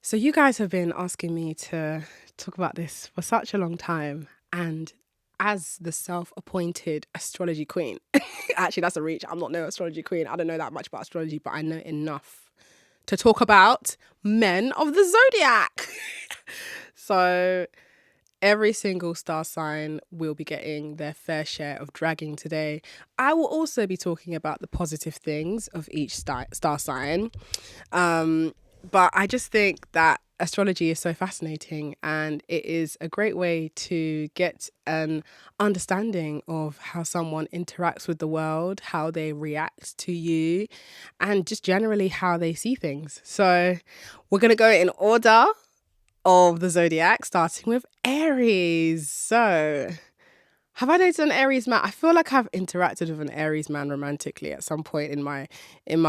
So you guys have been asking me to talk about this for such a long time, and as the self-appointed astrology queen, actually that's a reach. I'm not no astrology queen. I don't know that much about astrology, but I know enough to talk about men of the zodiac. So every single star sign will be getting their fair share of dragging today. I will also be talking about the positive things of each star sign. But I just think that astrology is so fascinating, and it is a great way to get an understanding of how someone interacts with the world, how they react to you, and just generally how they see things. So we're going to go in order of the zodiac, starting with Aries. So have I dated an Aries man? I feel like I've interacted with an Aries man romantically at some point in my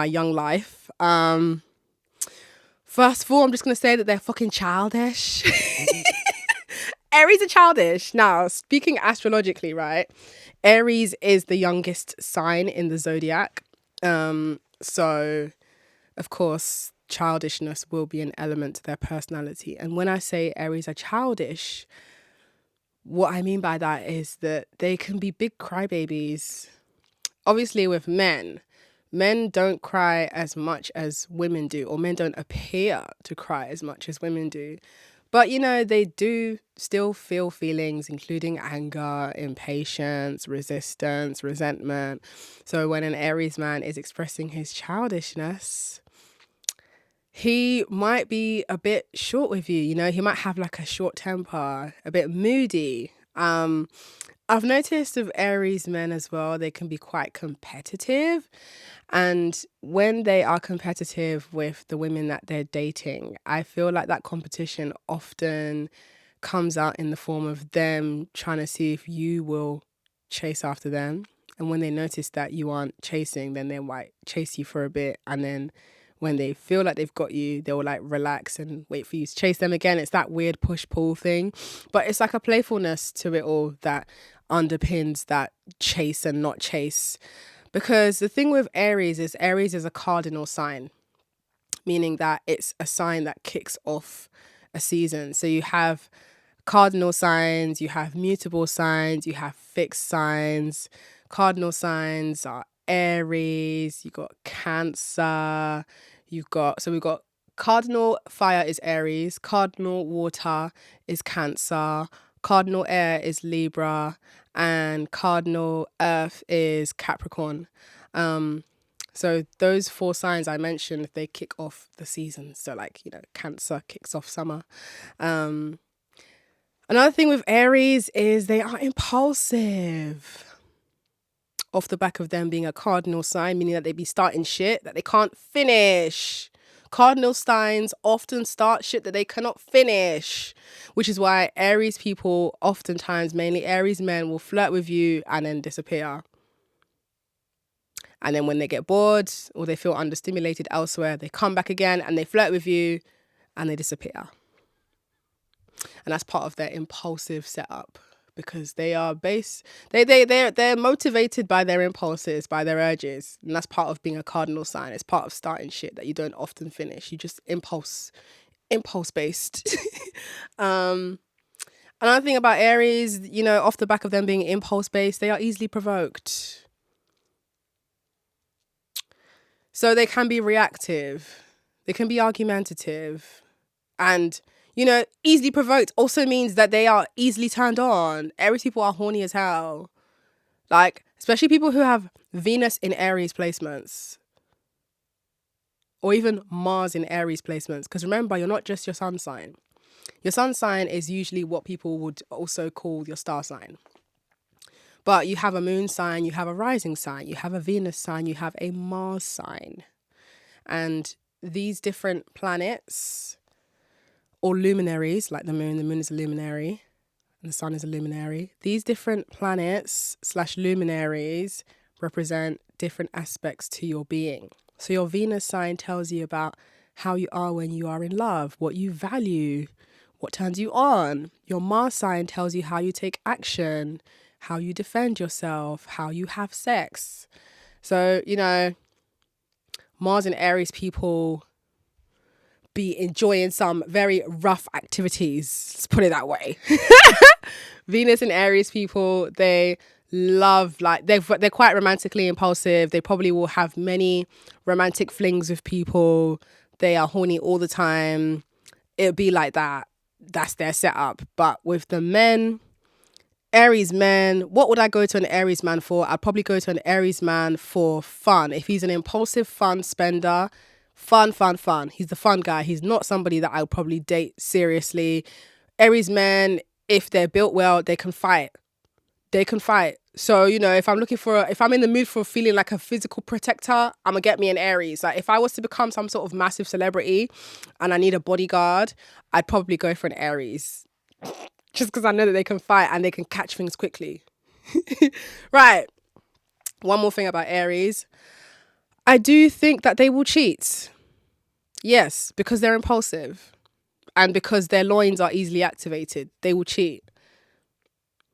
young life. First of all, I'm just going to say that they're fucking childish. Aries are childish. Now, speaking astrologically, right? Aries is the youngest sign in the zodiac. So, of course, childishness will be an element to their personality. And when I say Aries are childish, what I mean by that is that they can be big crybabies. Obviously, with men don't cry as much as women do, or men don't appear to cry as much as women do. But, they do still feel feelings, including anger, impatience, resistance, resentment. So when an Aries man is expressing his childishness, he might be a bit short with you. He might have like a short temper, a bit moody. I've noticed with Aries men as well, they can be quite competitive. And when they are competitive with the women that they're dating, I feel like that competition often comes out in the form of them trying to see if you will chase after them. And when they notice that you aren't chasing, then they might chase you for a bit. And then when they feel like they've got you, they'll like relax and wait for you to chase them again. It's that weird push-pull thing. But it's like a playfulness to it all that underpins that chase and not chase. Because the thing with Aries is a cardinal sign, meaning that it's a sign that kicks off a season. So you have cardinal signs, you have mutable signs, you have fixed signs. Cardinal signs are Aries, you've got Cancer, we've got cardinal fire is Aries, cardinal water is Cancer, cardinal air is Libra, and cardinal earth is Capricorn. So those four signs I mentioned, they kick off the season. So Cancer kicks off summer. Another thing with Aries is they are impulsive. Off the back of them being a cardinal sign, meaning that they be starting shit that they can't finish. Cardinal signs often start shit that they cannot finish, which is why Aries people oftentimes, mainly Aries men, will flirt with you and then disappear. And then when they get bored or they feel understimulated elsewhere, they come back again and they flirt with you and they disappear. And that's part of their impulsive setup, because they're motivated by their impulses, by their urges. And that's part of being a cardinal sign. It's part of starting shit that you don't often finish. You just impulse based. Another thing about Aries, off the back of them being impulse based, they are easily provoked. So they can be reactive. They can be argumentative. And easily provoked also means that they are easily turned on. Aries people are horny as hell. Especially people who have Venus in Aries placements. Or even Mars in Aries placements. Because remember, you're not just your sun sign. Your sun sign is usually what people would also call your star sign. But you have a moon sign, you have a rising sign, you have a Venus sign, you have a Mars sign. And these different planets, or luminaries, like the moon is a luminary and the sun is a luminary. These different planets / luminaries represent different aspects to your being. So your Venus sign tells you about how you are when you are in love, what you value, what turns you on. Your Mars sign tells you how you take action, how you defend yourself, how you have sex. So, Mars and Aries people be enjoying some very rough activities. Let's put it that way. Venus and Aries people, they love, like, they're quite romantically impulsive. They probably will have many romantic flings with people. They are horny all the time. It'll be like that. That's their setup. But with the men, Aries men, what would I go to an Aries man for? I'd probably go to an Aries man for fun. If he's an impulsive fun spender, fun. He's the fun guy. He's not somebody that I would probably date seriously. Aries men, if they're built well, they can fight. So, you know, if I'm in the mood for feeling like a physical protector, I'm gonna get me an Aries. Like, if I was to become some sort of massive celebrity and I need a bodyguard, I'd probably go for an Aries. Just because I know that they can fight and they can catch things quickly. Right. One more thing about Aries. I do think that they will cheat. Yes, because they're impulsive. And because their loins are easily activated, they will cheat.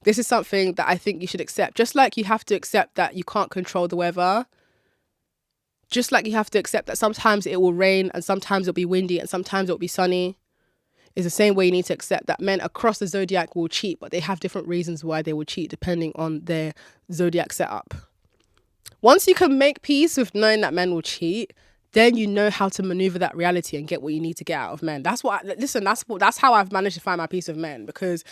This is something that I think you should accept. Just like you have to accept that you can't control the weather. Just like you have to accept that sometimes it will rain and sometimes it'll be windy and sometimes it'll be sunny. It's the same way you need to accept that men across the zodiac will cheat, but they have different reasons why they will cheat depending on their zodiac setup. Once you can make peace with knowing that men will cheat, then you know how to maneuver that reality and get what you need to get out of men. That's how I've managed to find my peace with men, because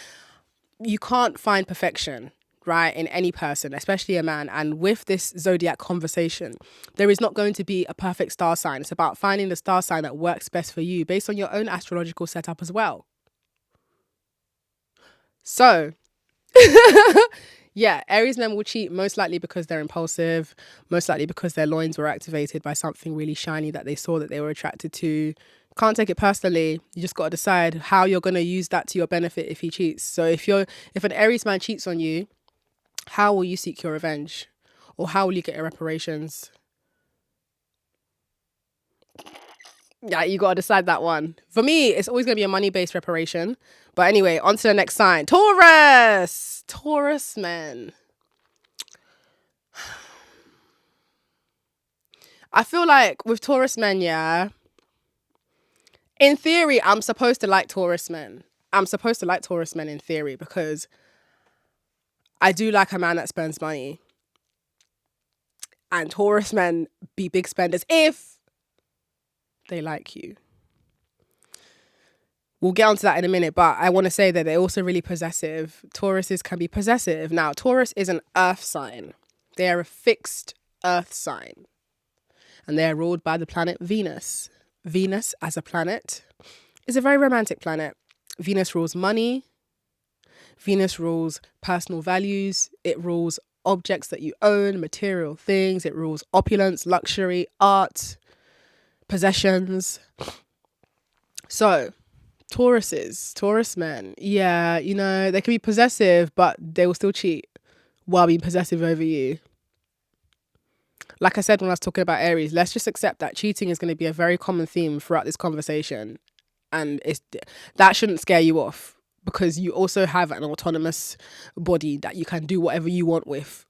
you can't find perfection, right, in any person, especially a man. And with this zodiac conversation, there is not going to be a perfect star sign. It's about finding the star sign that works best for you based on your own astrological setup as well. So, yeah, Aries men will cheat most likely because they're impulsive, most likely because their loins were activated by something really shiny that they saw that they were attracted to. Can't take it personally. You just got to decide how you're going to use that to your benefit if he cheats. So if an Aries man cheats on you, how will you seek your revenge? Or how will you get your reparations? Yeah, you got to decide that one. For me, it's always going to be a money-based reparation. But anyway, on to the next sign. Taurus! Taurus men. I feel like with Taurus men, yeah, in theory, I'm supposed to like Taurus men. I'm supposed to like Taurus men in theory because I do like a man that spends money. And Taurus men be big spenders if they like you. We'll get onto that in a minute, but I want to say that they're also really possessive. Tauruses can be possessive. Now, Taurus is an earth sign. They are a fixed earth sign. And they are ruled by the planet Venus. Venus as a planet is a very romantic planet. Venus rules money. Venus rules personal values. It rules objects that you own, material things. It rules opulence, luxury, art, possessions. So, Taurus men, yeah, you know, they can be possessive, but they will still cheat while being possessive over you. Like I said when I was talking about Aries, let's just accept that cheating is going to be a very common theme throughout this conversation. And that shouldn't scare you off, because you also have an autonomous body that you can do whatever you want with.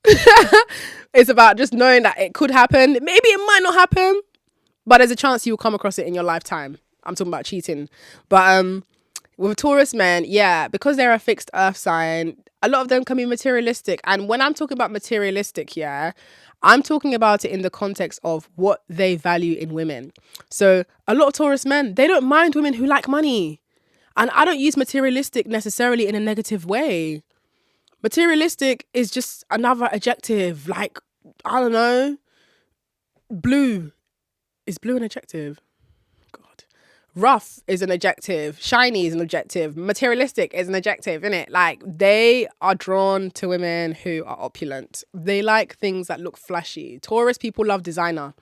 It's about just knowing that it could happen. Maybe it might not happen, but there's a chance you will come across it in your lifetime. I'm talking about cheating. But with Taurus men, yeah, because they're a fixed earth sign, a lot of them can be materialistic. And when I'm talking about materialistic, yeah, I'm talking about it in the context of what they value in women. So a lot of Taurus men, they don't mind women who like money. And I don't use materialistic necessarily in a negative way. Materialistic is just another adjective. Like, I don't know. Blue. Is blue an adjective? God. Rough is an adjective. Shiny is an adjective. Materialistic is an adjective, innit? Like, they are drawn to women who are opulent. They like things that look flashy. Taurus people love designer.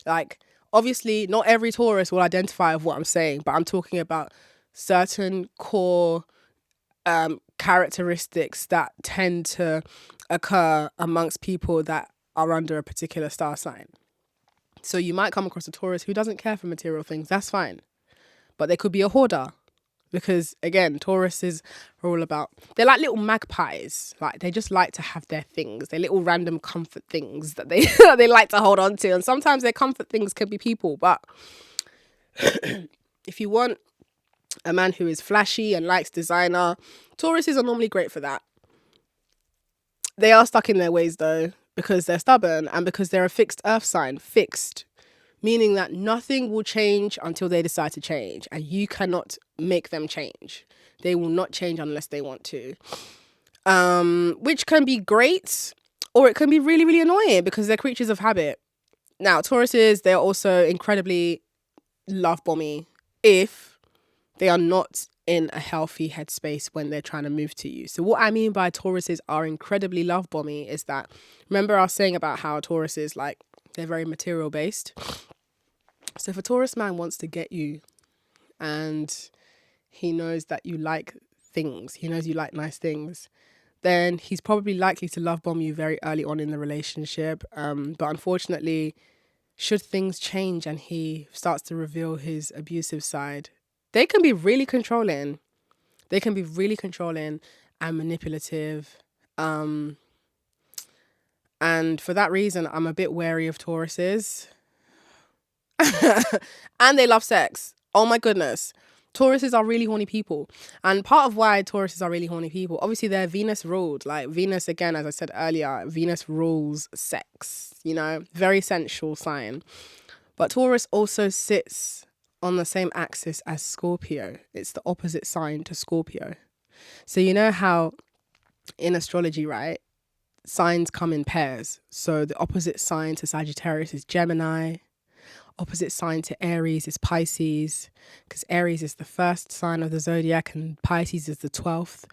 Like, obviously, not every Taurus will identify with what I'm saying, but I'm talking about certain core characteristics that tend to occur amongst people that are under a particular star sign. So you might come across a Taurus who doesn't care for material things. That's fine. But they could be a hoarder. Because, again, Tauruses are all about... They're like little magpies. Like, they just like to have their things. They're little random comfort things that they they like to hold on to. And sometimes their comfort things can be people. But If you want a man who is flashy and likes designer, Tauruses are normally great for that. They are stuck in their ways though, because they're stubborn and because they're a fixed earth sign. Fixed, meaning that nothing will change until they decide to change, and you cannot make them change. They will not change unless they want to. Which can be great, or it can be really, really annoying because they're creatures of habit. Now, Tauruses, they're also incredibly love bomby if they are not in a healthy headspace when they're trying to move to you. So what I mean by Tauruses are incredibly love bomby is that, remember I was saying about how Tauruses, like, they're very material based. So if a Taurus man wants to get you and he knows that you like things, he knows you like nice things, then he's probably likely to love bomb you very early on in the relationship. But unfortunately, should things change and he starts to reveal his abusive side, they can be really controlling. They can be really controlling and manipulative. And for that reason, I'm a bit wary of Tauruses. And they love sex. Oh my goodness. Tauruses are really horny people. And part of why Tauruses are really horny people, obviously they're Venus ruled. Like Venus, again, as I said earlier, Venus rules sex, you know, very sensual sign. But Taurus also sits on the same axis as Scorpio. It's the opposite sign to Scorpio. So you know how in astrology, right, signs come in pairs. So the opposite sign to Sagittarius is Gemini. Opposite sign to Aries is Pisces, because Aries is the first sign of the zodiac and Pisces is the 12th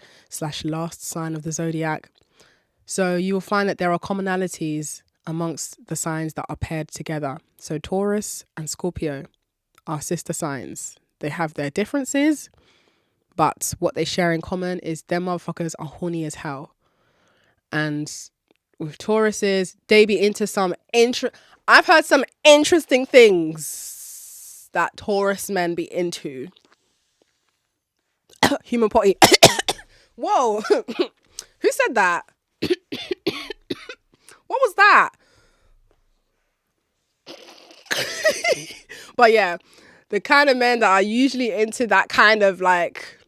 / last sign of the zodiac. So you will find that there are commonalities amongst the signs that are paired together. So Taurus and Scorpio are sister signs. They have their differences, but what they share in common is them motherfuckers are horny as hell. And with Tauruses, they be into some I've heard some interesting things that Taurus men be into. Human potty. Whoa. Who said that? What was that? But yeah, the kind of men that are usually into that kind of, like,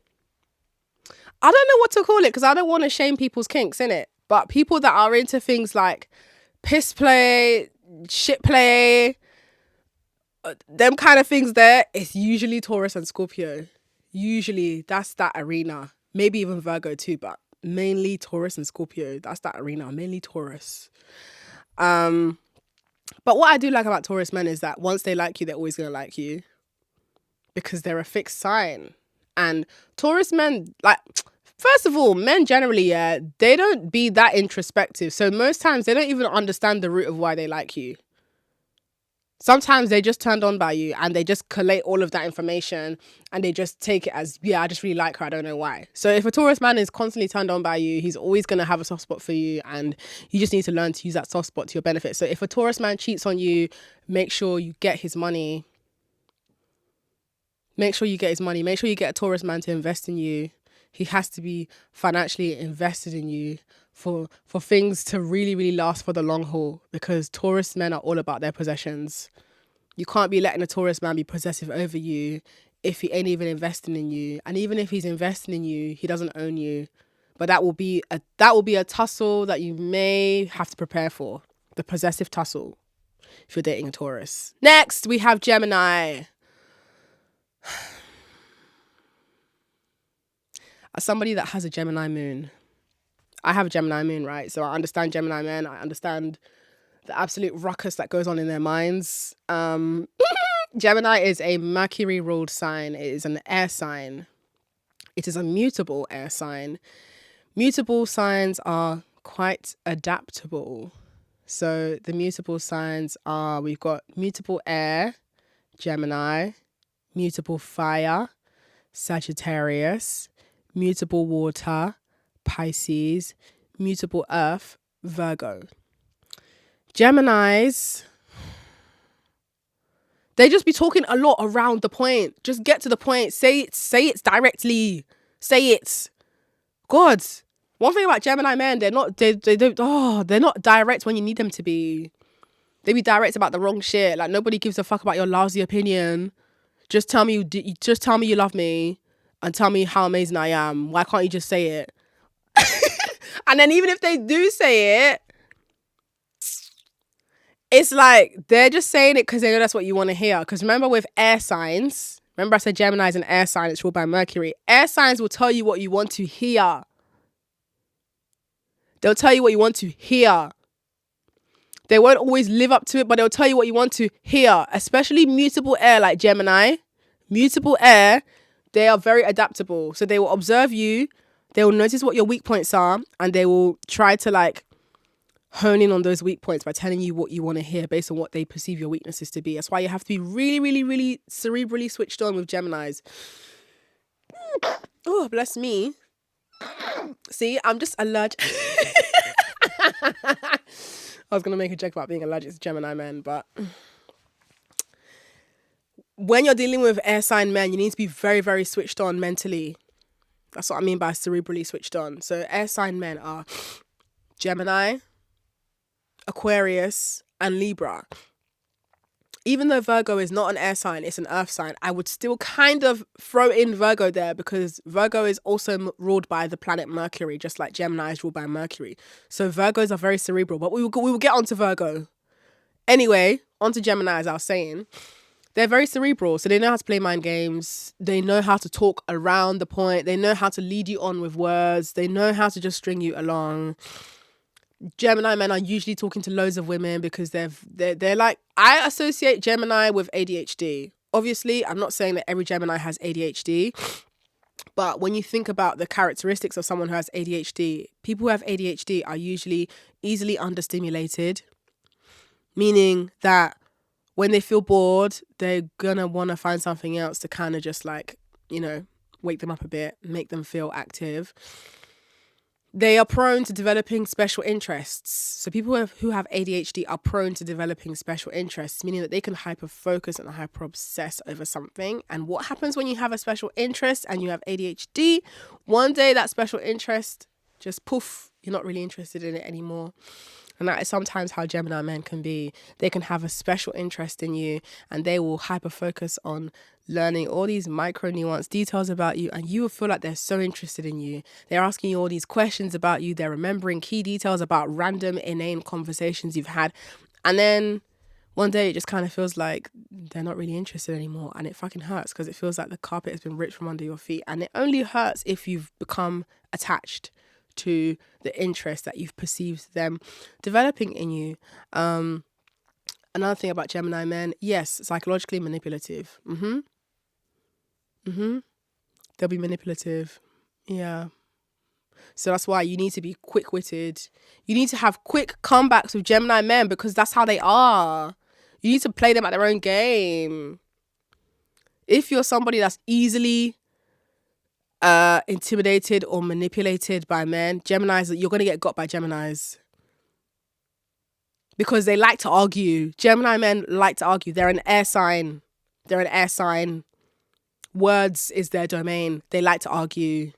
I don't know what to call it because I don't want to shame people's kinks, innit? But people that are into things like piss play, shit play, them kind of things there, it's usually Taurus and Scorpio. Usually that's that arena. Maybe even Virgo too, but mainly Taurus and Scorpio. That's that arena, mainly Taurus. But what I do like about Taurus men is that once they like you, they're always going to like you because they're a fixed sign. And Taurus men, like, first of all, men generally, yeah, they don't be that introspective. So most times they don't even understand the root of why they like you. Sometimes they just turned on by you and they just collate all of that information and they just take it as, yeah, I just really like her. I don't know why. So if a Taurus man is constantly turned on by you, he's always going to have a soft spot for you and you just need to learn to use that soft spot to your benefit. So if a Taurus man cheats on you, make sure you get his money. Make sure you get his money. Make sure you get a Taurus man to invest in you. He has to be financially invested in you for things to really, really last for the long haul, because Taurus men are all about their possessions. You can't be letting a Taurus man be possessive over you if he ain't even investing in you. And even if he's investing in you, he doesn't own you. But that will be a tussle that you may have to prepare for. The possessive tussle if you're dating a Taurus. Next, we have Gemini. As somebody that has a Gemini moon, I have a Gemini moon, right? So I understand Gemini men. I understand the absolute ruckus that goes on in their minds. Gemini is a Mercury-ruled sign. It is an air sign. It is a mutable air sign. Mutable signs are quite adaptable. So the mutable signs are, we've got mutable air, Gemini, mutable fire, Sagittarius, mutable water, Pisces, mutable earth, Virgo. Geminis, they just be talking a lot around the point. Just get to the point. Say it directly. Say it. God. One thing about Gemini men, they're not direct when you need them to be. They be direct about the wrong shit. Like, nobody gives a fuck about your lousy opinion. Just tell me just tell me you love me and tell me how amazing I am. Why can't you just say it? And then even if they do say it, it's like they're just saying it because they know that's what you want to hear. Because remember with air signs, remember I said Gemini is an air sign, it's ruled by Mercury. Air signs will tell you what you want to hear. They'll tell you what you want to hear. They won't always live up to it, but they'll tell you what you want to hear. Especially mutable air like Gemini. Mutable air, they are very adaptable. So they will observe you, they will notice what your weak points are, and they will try to like hone in on those weak points by telling you what you want to hear based on what they perceive your weaknesses to be. That's why you have to be really, really, really cerebrally switched on with Geminis. Oh, bless me. See, I'm just allergic. I was going to make a joke about being allergic to Gemini men, but when you're dealing with air sign men, you need to be very, very switched on mentally. That's what I mean by cerebrally switched on. So air sign men are Gemini, Aquarius, and Libra. Even though Virgo is not an air sign, it's an earth sign, I would still kind of throw in Virgo there because Virgo is also ruled by the planet Mercury, just like Gemini is ruled by Mercury. So Virgos are very cerebral, but we will get onto Virgo. Anyway, onto Gemini, as I was saying. They're very cerebral, so they know how to play mind games. They know how to talk around the point. They know how to lead you on with words. They know how to just string you along. Gemini men are usually talking to loads of women because they're like, I associate Gemini with ADHD. Obviously, I'm not saying that every Gemini has ADHD, but when you think about the characteristics of someone who has ADHD, people who have ADHD are usually easily understimulated, meaning that when they feel bored, they're gonna want to find something else to kind of just like, wake them up a bit, make them feel active. They are prone to developing special interests. So people who have ADHD are prone to developing special interests, meaning that they can hyper-focus and hyper-obsess over something. And what happens when you have a special interest and you have ADHD? One day that special interest just poof, you're not really interested in it anymore. And that is sometimes how Gemini men can be. They can have a special interest in you and they will hyper-focus on learning all these micro nuanced details about you, and you will feel like they're so interested in you. They're asking you all these questions about you. They're remembering key details about random, inane conversations you've had. And then one day it just kind of feels like they're not really interested anymore, and it fucking hurts because it feels like the carpet has been ripped from under your feet. And it only hurts if you've become attached to the interest that you've perceived them developing in you. Another thing about Gemini men, yes, psychologically manipulative. They'll be manipulative. Yeah. So that's why you need to be quick-witted. You need to have quick comebacks with Gemini men because that's how they are. You need to play them at their own game. If you're somebody that's easily intimidated or manipulated by men, Geminis, you're going to get got by Geminis. Because they like to argue. Gemini men like to argue. They're an air sign. Words is their domain. They like to argue.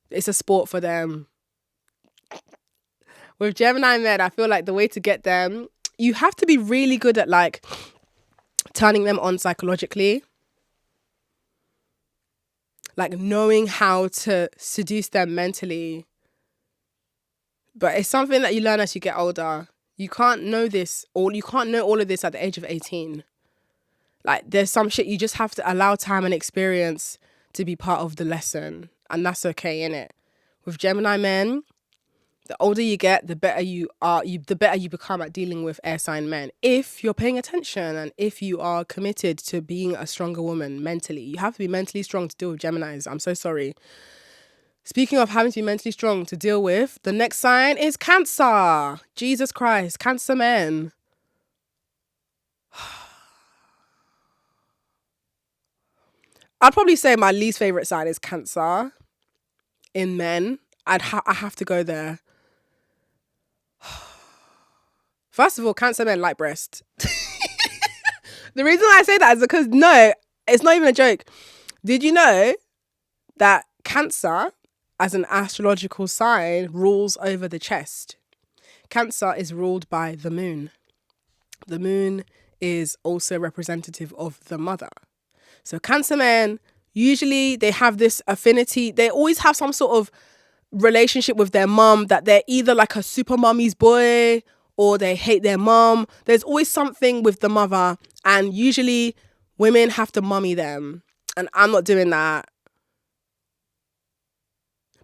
It's a sport for them. With Gemini men, I feel like the way to get them, you have to be really good at like turning them on psychologically. Like knowing how to seduce them mentally. But it's something that you learn as you get older. You can't know this, or you can't know all of this at the age of 18. Like there's some shit you just have to allow time and experience to be part of the lesson. And that's okay, innit? With Gemini men, the older you get, the better you are, the better you become at dealing with air sign men. If you're paying attention and if you are committed to being a stronger woman mentally, you have to be mentally strong to deal with Geminis. I'm so sorry. Speaking of having to be mentally strong to deal with, the next sign is Cancer. Jesus Christ, Cancer men. I'd probably say my least favorite sign is Cancer in men. I have to go there. First of all, Cancer men like breast. The reason why I say that is because, no, it's not even a joke. Did you know that Cancer, as an astrological sign, rules over the chest? Cancer is ruled by the moon. The moon is also representative of the mother. So Cancer men, usually they have this affinity. They always have some sort of relationship with their mum, that they're either like a super mummy's boy or they hate their mum. There's always something with the mother, and usually women have to mummy them. And I'm not doing that.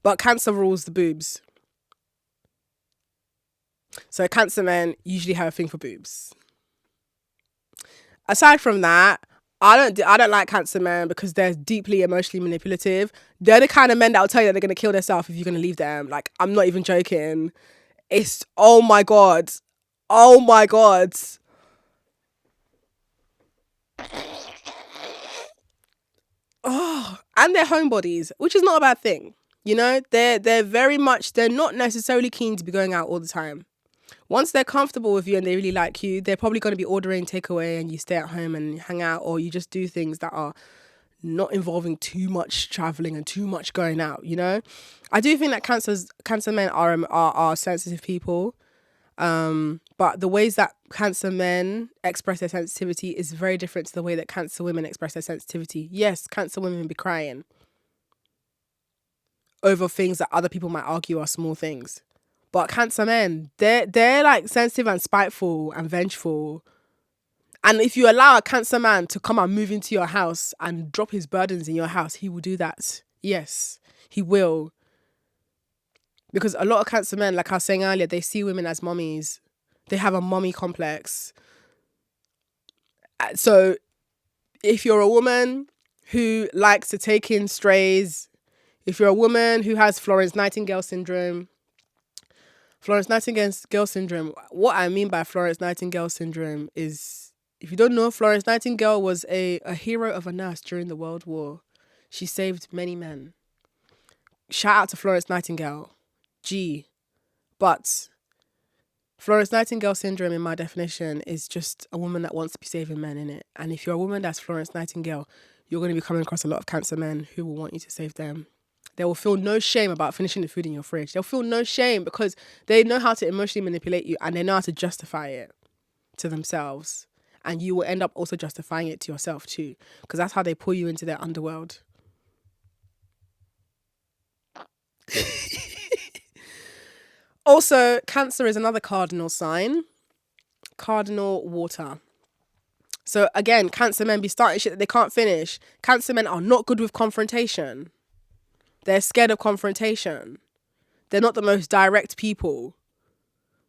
But Cancer rules the boobs. So Cancer men usually have a thing for boobs. Aside from that, I don't like Cancer men because they're deeply emotionally manipulative. They're the kind of men that will tell you that they're going to kill themselves if you're going to leave them. Like, I'm not even joking. It's, oh my God. Oh my God. Oh, and they're homebodies, which is not a bad thing. You know, they're very much, they're not necessarily keen to be going out all the time. Once they're comfortable with you and they really like you, they're probably going to be ordering takeaway and you stay at home and hang out, or you just do things that are not involving too much traveling and too much going out, you know? I do think that Cancer men are sensitive people. But the ways that Cancer men express their sensitivity is very different to the way that Cancer women express their sensitivity. Yes, Cancer women be crying over things that other people might argue are small things. But Cancer men, they're like sensitive and spiteful and vengeful. And if you allow a Cancer man to come and move into your house and drop his burdens in your house, he will do that. Yes, he will. Because a lot of Cancer men, like I was saying earlier, they see women as mummies. They have a mummy complex. So if you're a woman who likes to take in strays, if you're a woman who has Florence Nightingale syndrome, what I mean by Florence Nightingale syndrome is, if you don't know, Florence Nightingale was a hero of a nurse during the World War. She saved many men. Shout out to Florence Nightingale. But Florence Nightingale syndrome, in my definition, is just a woman that wants to be saving men, innit? And if you're a woman that's Florence Nightingale, you're going to be coming across a lot of Cancer men who will want you to save them. They will feel no shame about finishing the food in your fridge. They'll feel no shame because they know how to emotionally manipulate you and they know how to justify it to themselves. And you will end up also justifying it to yourself too, because that's how they pull you into their underworld. Also, Cancer is another cardinal sign. Cardinal water. So again, Cancer men be starting shit that they can't finish. Cancer men are not good with confrontation. They're scared of confrontation. They're not the most direct people,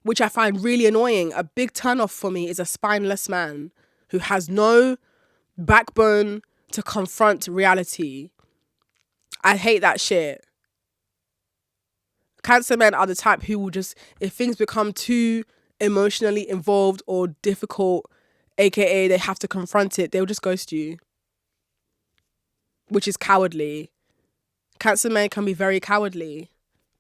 which I find really annoying. A big turn-off for me is a spineless man who has no backbone to confront reality. I hate that shit. Cancer men are the type who will just, if things become too emotionally involved or difficult, aka they have to confront it, they'll just ghost you, which is cowardly. Cancer men can be very cowardly.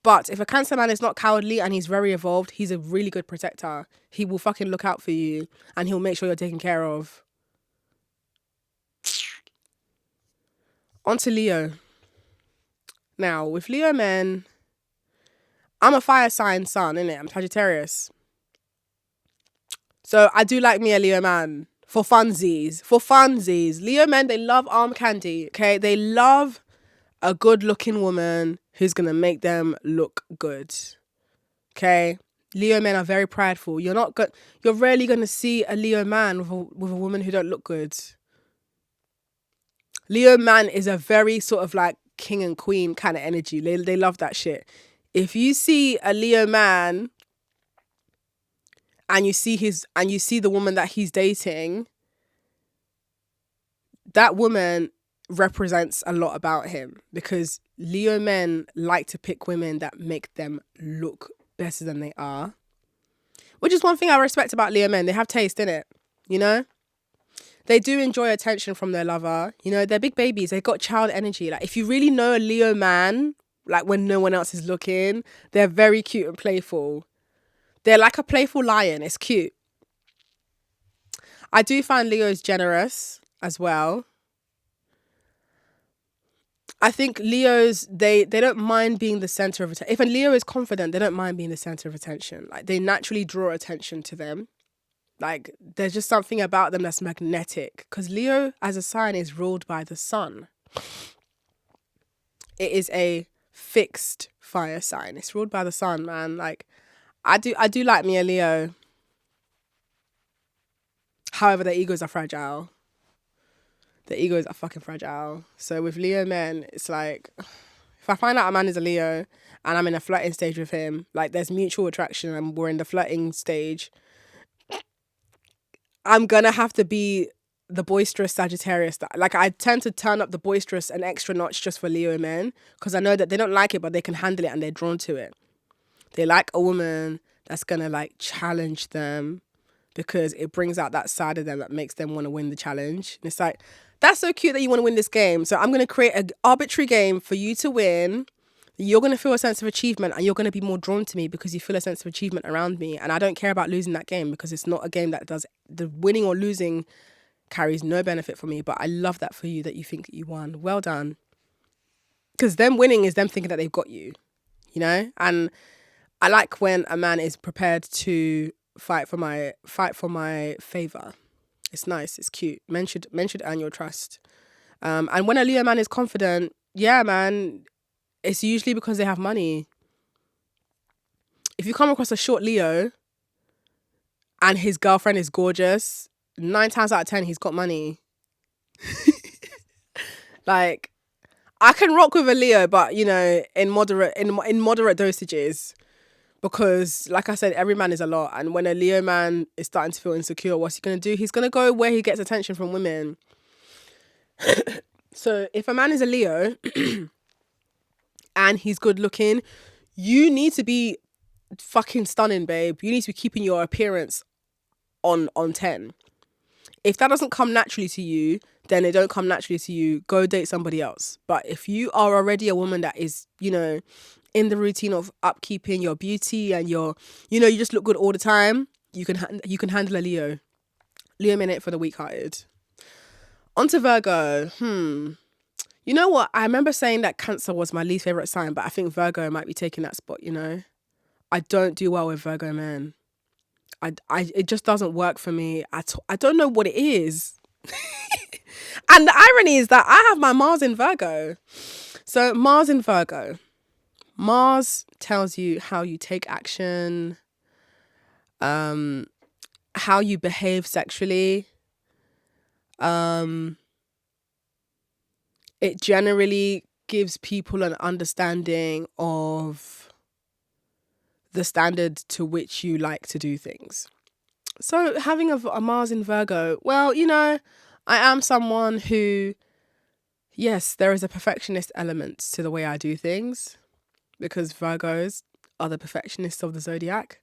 But if a Cancer man is not cowardly and he's very evolved, he's a really good protector. He will fucking look out for you and he'll make sure you're taken care of. On to Leo. Now, with Leo men, I'm a fire sign sun, innit? I'm Sagittarius. So I do like me a Leo man. For funsies. Leo men, they love arm candy, okay? They love a good-looking woman who's going to make them look good, okay? Leo men are very prideful. You're rarely going to see a Leo man with a woman who don't look good. Leo man is a very sort of like king and queen kind of energy. They love that shit. If you see a Leo man and you see the woman that he's dating, that woman represents a lot about him, because Leo men like to pick women that make them look better than they are, which is one thing I respect about Leo men. They have taste in it, you know? They do enjoy attention from their lover. You know, they're big babies. They've got child energy. Like, if you really know a Leo man, like when no one else is looking, they're very cute and playful. They're like a playful lion. It's cute. I do find Leos generous as well. I think Leos, they don't mind being the center of attention. If a Leo is confident, they don't mind being the center of attention. Like, they naturally draw attention to them. Like, there's just something about them that's magnetic. Because Leo as a sign is ruled by the sun. It is a fixed fire sign. It's ruled by the sun, man. Like, I do like me a Leo. However, their egos are fragile. Their egos are fucking fragile. So with Leo men, it's like, if I find out a man is a Leo and I'm in a flirting stage with him, like there's mutual attraction and we're in the flirting stage, I'm gonna have to be the boisterous Sagittarius. Like, I tend to turn up the boisterous an extra notch just for Leo men, because I know that they don't like it, but they can handle it and they're drawn to it. They like a woman that's gonna like challenge them, because it brings out that side of them that makes them want to win the challenge. And it's like, that's so cute that you want to win this game. So I'm going to create an arbitrary game for you to win. You're going to feel a sense of achievement and you're going to be more drawn to me because you feel a sense of achievement around me. And I don't care about losing that game, because it's not a game that does, the winning or losing carries no benefit for me. But I love that for you, that you think that you won. Well done. Because them winning is them thinking that they've got you, you know? And I like when a man is prepared to fight for my favor. It's nice. It's cute. Men should earn your trust. And when a Leo man is confident, yeah, man, it's usually because they have money. If you come across a short Leo and his girlfriend is gorgeous, 9 times out of 10 he's got money. Like, I can rock with a Leo, but you know, in moderate dosages. Because, like I said, every man is a lot. And when a Leo man is starting to feel insecure, what's he going to do? He's going to go where he gets attention from women. So if a man is a Leo and he's good looking, you need to be fucking stunning, babe. You need to be keeping your appearance on 10. If that doesn't come naturally to you, then it don't come naturally to you. Go date somebody else. But if you are already a woman that is, you know, in the routine of upkeeping your beauty and your, you know, you just look good all the time, you can handle a Leo. Leo men ain't for the weak-hearted. On to Virgo. You know what? I remember saying that Cancer was my least favourite sign, but I think Virgo might be taking that spot, you know? I don't do well with Virgo men. It just doesn't work for me at all. I don't know what it is. And the irony is that I have my Mars in Virgo. So Mars in Virgo. Mars tells you how you take action, how you behave sexually. It generally gives people an understanding of the standard to which you like to do things. So having a Mars in Virgo, well, you know, I am someone who, yes, there is a perfectionist element to the way I do things, because Virgos are the perfectionists of the zodiac.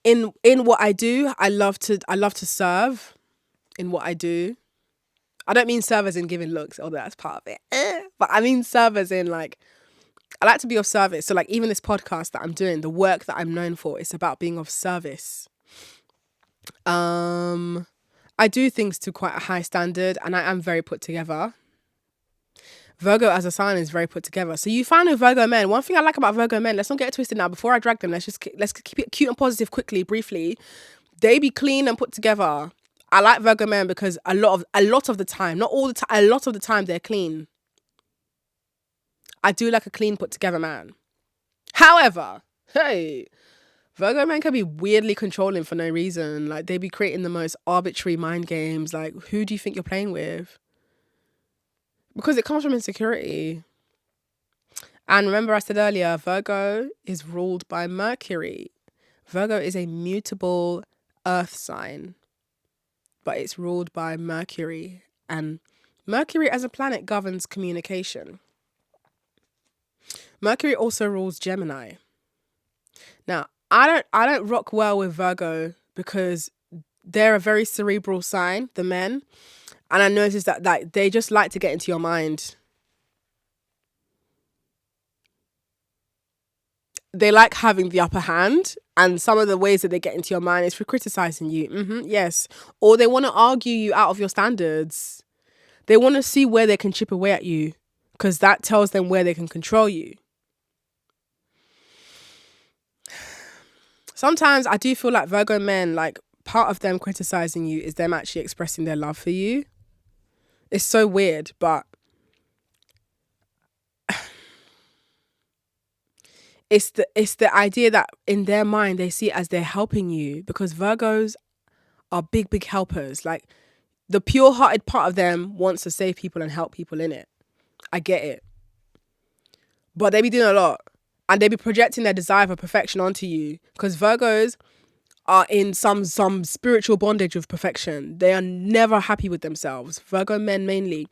In what I do, I love to serve in what I do. I don't mean serve as in giving looks, although that's part of it. But I mean serve as in, like, I like to be of service. So like even this podcast that I'm doing, the work that I'm known for, it's about being of service. I do things to quite a high standard and I am very put together. Virgo as a sign is very put together. So you find with Virgo men, one thing I like about Virgo men, let's not get it twisted now. Before I drag them, let's keep it cute and positive quickly, briefly. They be clean and put together. I like Virgo men because a lot of the time, not all the time, a lot of the time they're clean. I do like a clean, put together man. However, hey, Virgo men can be weirdly controlling for no reason. Like, they be creating the most arbitrary mind games. Like, who do you think you're playing with? Because it comes from insecurity. And remember I said earlier, Virgo is ruled by Mercury. Virgo is a mutable earth sign, but it's ruled by Mercury. And Mercury as a planet governs communication. Mercury also rules Gemini. Now, I don't rock well with Virgo because they're a very cerebral sign, the men. And I noticed that they just like to get into your mind. They like having the upper hand. And some of the ways that they get into your mind is for criticizing you. Yes. Or they want to argue you out of your standards. They want to see where they can chip away at you, because that tells them where they can control you. Sometimes I do feel like Virgo men, like, part of them criticizing you is them actually expressing their love for you. It's so weird, but it's the idea that in their mind they see it as they're helping you, because Virgos are big helpers. Like, the pure-hearted part of them wants to save people and help people in it. I get it. But they be doing a lot. And they be projecting their desire for perfection onto you. Because Virgos are in some spiritual bondage of perfection. They are never happy with themselves. Virgo men mainly.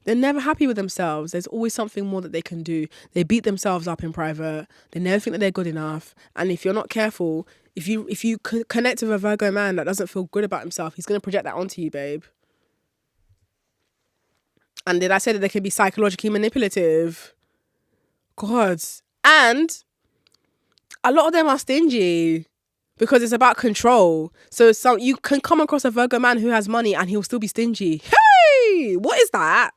They're never happy with themselves. There's always something more that they can do. They beat themselves up in private. They never think that they're good enough. And if you're not careful, if you connect with a Virgo man that doesn't feel good about himself, he's going to project that onto you, babe. And did I say that they can be psychologically manipulative? God. And a lot of them are stingy because it's about control. So you can come across a Virgo man who has money and he'll still be stingy. Hey, what is that?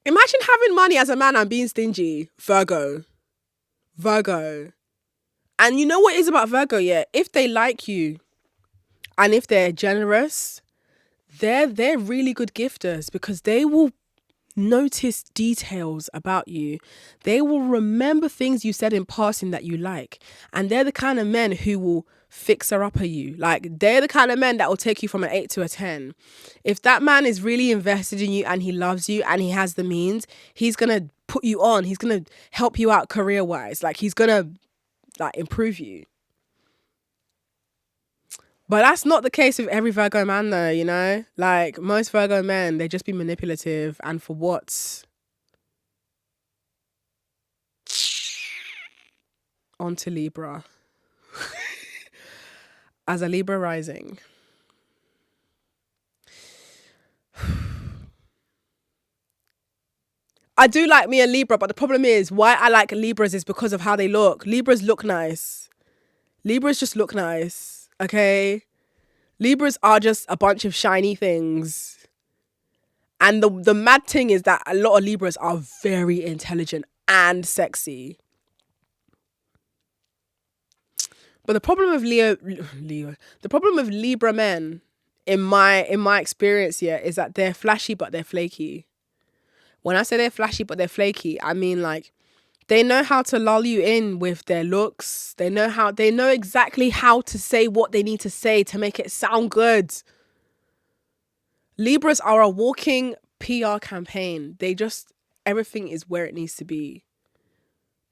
Imagine having money as a man and being stingy. Virgo. And you know what it is about Virgo, yeah? If they like you and if they're generous, they're really good gifters, because they will notice details about you. They will remember things you said in passing that you like. And they're the kind of men who will fixer-upper you. Like, they're the kind of men that will take you from an 8 to a 10. If that man is really invested in you and he loves you and he has the means, he's going to put you on. He's going to help you out career-wise. Like, he's going to improve you. But that's not the case with every Virgo man, though, you know? Like, most Virgo men, they just be manipulative. And for what? On to Libra. As a Libra rising. I do like me a Libra, but the problem is why I like Libras is because of how they look. Libras look nice. Libras just look nice, okay? Libras are just a bunch of shiny things. And the mad thing is that a lot of Libras are very intelligent and sexy. But the problem with the problem with Libra men, in my experience here, is that they're flashy but they're flaky. When I say they're flashy but they're flaky, I mean, like, they know how to lull you in with their looks. They know exactly how to say what they need to say to make it sound good. Libras are a walking PR campaign. Everything is where it needs to be.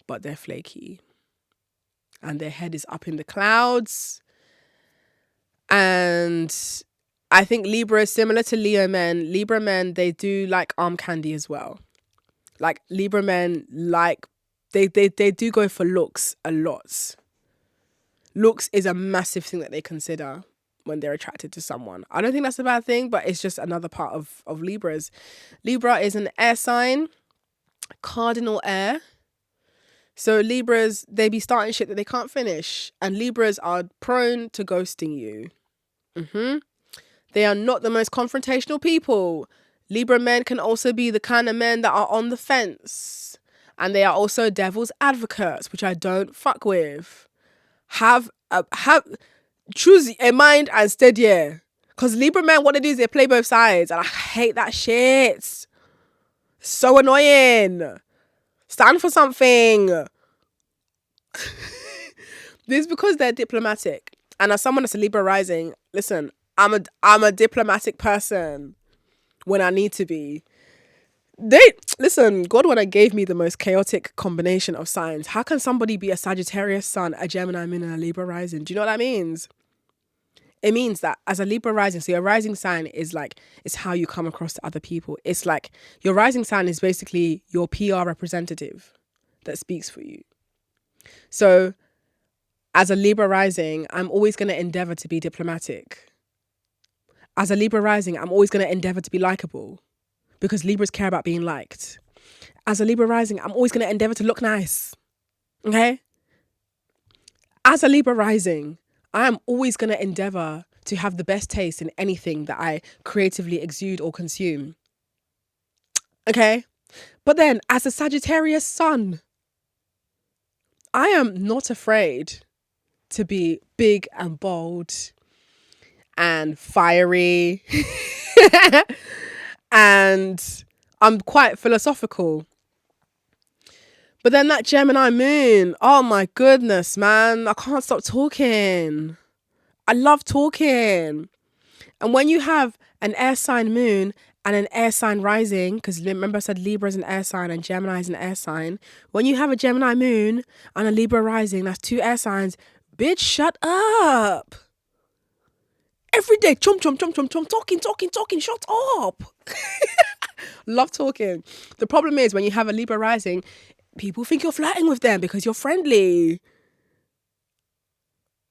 But they're flaky. And their head is up in the clouds. And I think Libra is similar to Leo men. Libra men, they do like arm candy as well. Like, Libra men, like, they do go for looks a lot. Looks is a massive thing that they consider when they're attracted to someone. I don't think that's a bad thing, but it's just another part of Libras. Libra is an air sign, cardinal air. So Libras, they be starting shit that they can't finish. And Libras are prone to ghosting you. They are not the most confrontational people. Libra men can also be the kind of men that are on the fence. And they are also devil's advocates, which I don't fuck with. Choose a mind and steady. Because Libra men, what they do is they play both sides. And I hate that shit. So annoying. Stand for something. This is because they're diplomatic. And as someone that's a Libra rising, listen, I'm a diplomatic person when I need to be. God, when I gave me the most chaotic combination of signs, how can somebody be a Sagittarius sun, a Gemini moon, and a Libra rising? Do you know what that means? It means that as a Libra rising, so your rising sign is like, it's how you come across to other people. It's like your rising sign is basically your PR representative that speaks for you. So as a Libra rising, I'm always going to endeavor to be diplomatic. As a Libra rising, I'm always going to endeavor to be likable, because Libras care about being liked. As a Libra rising, I'm always going to endeavor to look nice. Okay? As a Libra rising, I am always going to endeavor to have the best taste in anything that I creatively exude or consume. Okay? But then, as a Sagittarius sun, I am not afraid to be big and bold and fiery. And I'm quite philosophical. But then that Gemini moon, oh my goodness, man, I can't stop talking. I love talking. And when you have an air sign moon and an air sign rising, because remember I said Libra is an air sign and Gemini is an air sign. When you have a Gemini moon and a Libra rising, that's 2 air signs. Bitch, shut up. Every day, chomp, talking, shut up. Love talking. The problem is when you have a Libra rising, people think you're flirting with them because you're friendly.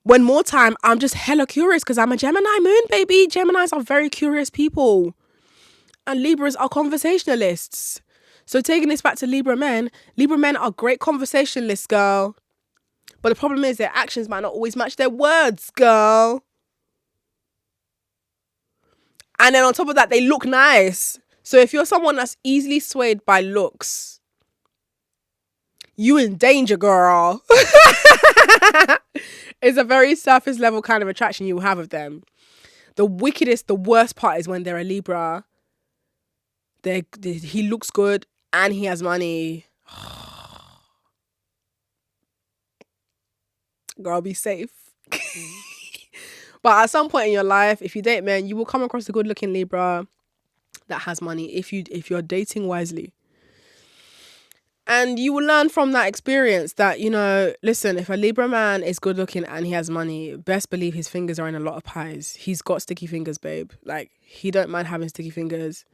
When more time, I'm just hella curious because I'm a Gemini moon, baby. Geminis are very curious people. And Libras are conversationalists. So taking this back to Libra men are great conversationalists, girl. But the problem is their actions might not always match their words, girl. And then on top of that, they look nice. So if you're someone that's easily swayed by looks, you in danger, girl. It's a very surface level kind of attraction you will have of them. The worst part is when they're a Libra. He looks good and he has money. Girl, be safe. But at some point in your life, if you date men, you will come across a good looking Libra that has money if you're dating wisely. And you will learn from that experience that, listen, if a Libra man is good looking and he has money, best believe his fingers are in a lot of pies. He's got sticky fingers, babe. Like, he don't mind having sticky fingers.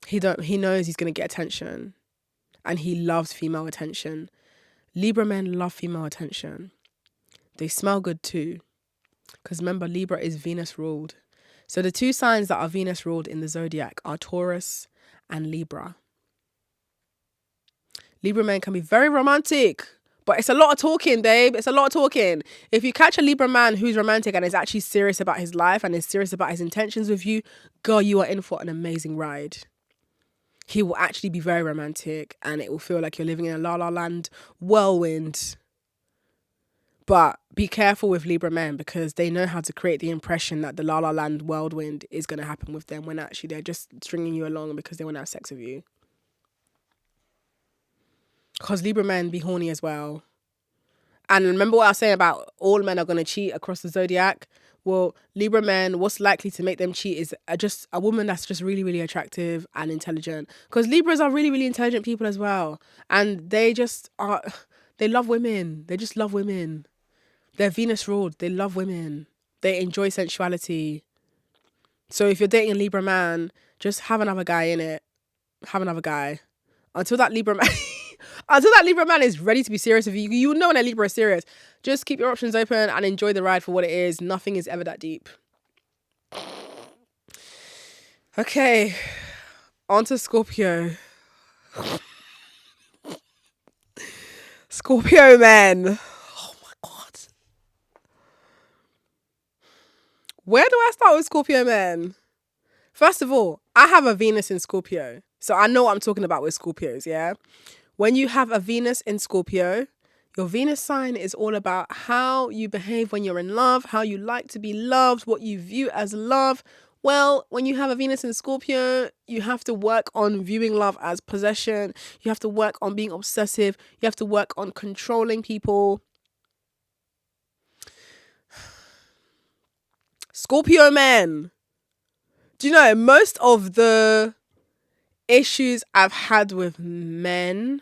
He knows he's going to get attention. And he loves female attention. Libra men love female attention. They smell good too. Because remember, Libra is Venus ruled. So the 2 signs that are Venus ruled in the zodiac are Taurus and Libra. Libra men can be very romantic, but it's a lot of talking, babe. It's a lot of talking. If you catch a Libra man who's romantic and is actually serious about his life and is serious about his intentions with you, girl, you are in for an amazing ride. He will actually be very romantic and it will feel like you're living in a La La Land whirlwind. But be careful with Libra men because they know how to create the impression that the La La Land whirlwind is going to happen with them when actually they're just stringing you along because they want to have sex with you. Because Libra men be horny as well. And remember what I was saying about all men are going to cheat across the zodiac? Well, Libra men, what's likely to make them cheat is just a woman that's just really, really attractive and intelligent. Because Libras are really, really intelligent people as well. And they love women. They just love women. They're Venus ruled. They love women. They enjoy sensuality. So if you're dating a Libra man, just have another guy in it. Have another guy. Until that Libra man is ready to be serious with you, you know when a Libra is serious. Just keep your options open and enjoy the ride for what it is. Nothing is ever that deep. Okay, on to Scorpio. Scorpio men. Oh my God. Where do I start with Scorpio men? First of all, I have a Venus in Scorpio. So I know what I'm talking about with Scorpios, yeah? When you have a Venus in Scorpio, your Venus sign is all about how you behave when you're in love, how you like to be loved, what you view as love. Well, when you have a Venus in Scorpio, you have to work on viewing love as possession. You have to work on being obsessive. You have to work on controlling people. Scorpio men. Do you know, most of the issues I've had with men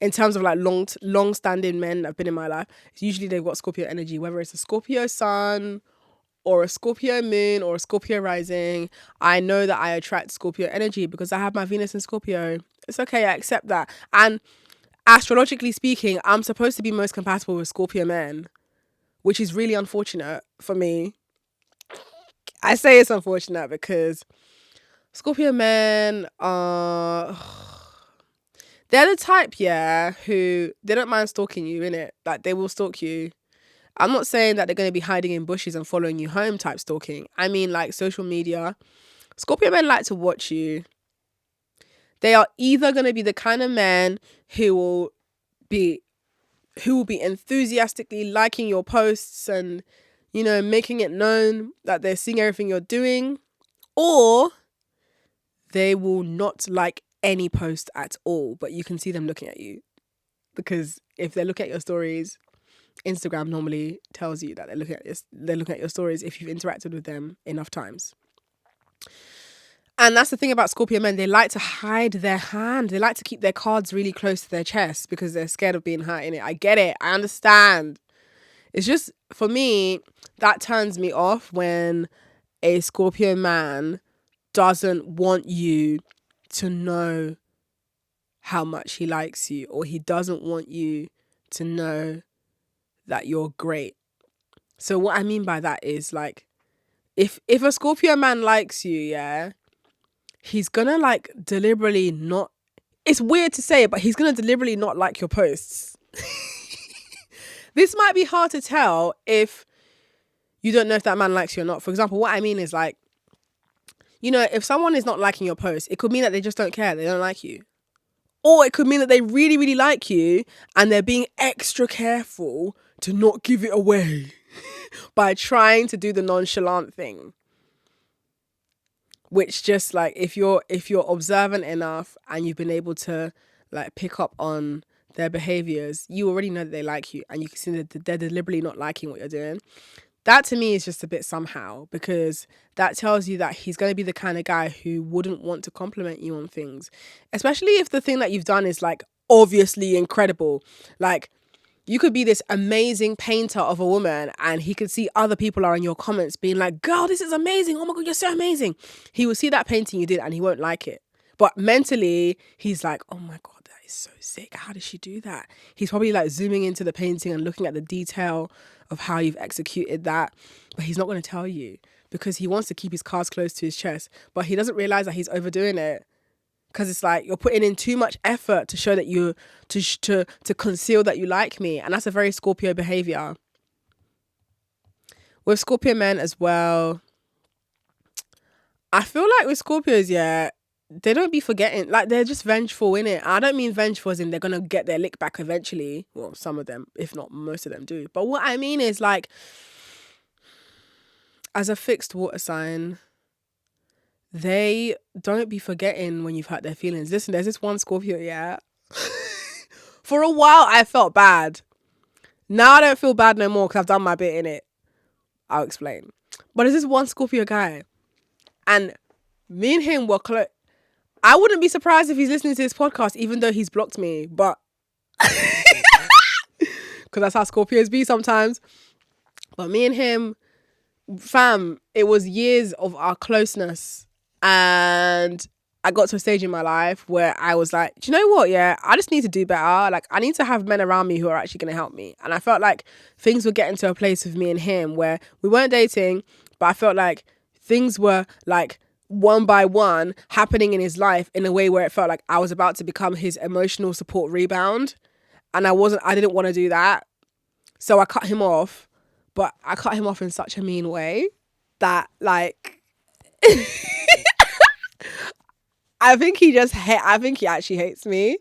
in terms of like long-standing men that have been in my life, usually they've got Scorpio energy, whether it's a Scorpio sun or a Scorpio moon or a Scorpio rising. I know that I attract Scorpio energy because I have my Venus in Scorpio. It's okay, I accept that. And astrologically speaking, I'm supposed to be most compatible with Scorpio men, which is really unfortunate for me. I say it's unfortunate because Scorpio men are... they're the type, yeah, who they don't mind stalking you, innit? Like, they will stalk you. I'm not saying that they're going to be hiding in bushes and following you home type stalking. I mean, like, social media. Scorpio men like to watch you. They are either going to be the kind of men who will be who will be enthusiastically liking your posts and, you know, making it known that they're seeing everything you're doing, or they will not like any post at all, but you can see them looking at you. Because if they look at your stories, Instagram normally tells you that they're looking at your stories if you've interacted with them enough times. And that's the thing about Scorpio men. They like to hide their hand. They like to keep their cards really close to their chest because they're scared of being hurt in it. I get it. I understand. It's just, for me, that turns me off when a Scorpio man doesn't want you to know how much he likes you, or he doesn't want you to know that you're great. So what I mean by that is, like, if a Scorpio man likes you, yeah, he's gonna like deliberately not, it's weird to say it, but he's gonna deliberately not like your posts. This might be hard to tell if you don't know if that man likes you or not. For example, what I mean is, like, you know, if someone is not liking your post, it could mean that they just don't care. They don't like you. Or it could mean that they really, really like you and they're being extra careful to not give it away by trying to do the nonchalant thing. Which, just like, if you're observant enough and you've been able to like pick up on their behaviors, you already know that they like you, and you can see that they're deliberately not liking what you're doing. That to me is just a bit somehow, because that tells you that he's going to be the kind of guy who wouldn't want to compliment you on things, especially if the thing that you've done is like obviously incredible. Like, you could be this amazing painter of a woman and he could see other people are in your comments being like, girl, this is amazing. Oh my God, you're so amazing. He will see that painting you did and he won't like it. But mentally, he's like, oh my God, that is so sick. How did she do that? He's probably like zooming into the painting and looking at the detail of how you've executed that. But he's not going to tell you because he wants to keep his cards close to his chest. But he doesn't realize that he's overdoing it. Because it's like you're putting in too much effort to show that you, to conceal that you like me. And that's a very Scorpio behavior. With Scorpio men as well, I feel like with Scorpios, yeah, they don't be forgetting. Like, they're just vengeful, innit? I don't mean vengeful as in they're going to get their lick back eventually. Well, some of them, if not most of them do. But what I mean is, like, as a fixed water sign, they don't be forgetting when you've hurt their feelings. Listen, there's this one Scorpio, yeah. For a while, I felt bad. Now I don't feel bad no more because I've done my bit in it. I'll explain. But there's this one Scorpio guy. And me and him were close. I wouldn't be surprised if he's listening to this podcast, even though he's blocked me. But because that's how Scorpios be sometimes. But me and him, fam, it was years of our closeness. And I got to a stage in my life where I was like, do you know what? Yeah, I just need to do better. Like, I need to have men around me who are actually going to help me. And I felt like things were getting to a place with me and him where we weren't dating, but I felt like things were like one by one happening in his life in a way where it felt like I was about to become his emotional support rebound. And I didn't want to do that. So I cut him off, but I cut him off in such a mean way that, like, I think he actually hates me.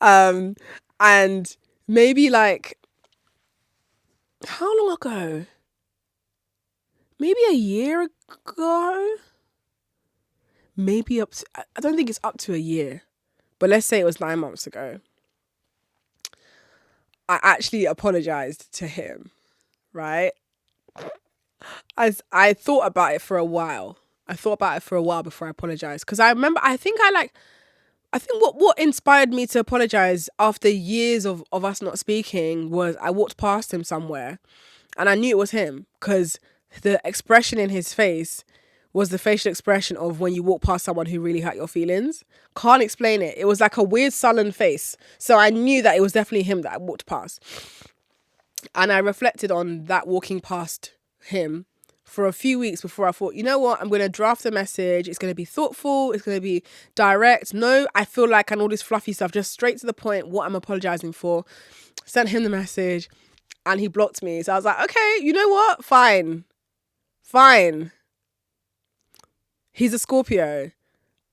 And maybe, like, how long ago? Maybe a year ago? Maybe I don't think it's up to a year, but let's say it was 9 months ago. I actually apologized to him, right? I thought about it for a while. Before I apologized. Because I think what inspired me to apologize after years of us not speaking was I walked past him somewhere and I knew it was him because the expression in his face was the facial expression of when you walk past someone who really hurt your feelings. Can't explain it. It was like a weird sullen face. So I knew that it was definitely him that I walked past. And I reflected on that walking past him for a few weeks before I thought, you know what, I'm going to draft a message. It's going to be thoughtful. It's going to be direct. No, I feel like, and all this fluffy stuff, just straight to the point, what I'm apologizing for. Sent him the message and he blocked me. So I was like, okay, you know what? Fine. He's a Scorpio.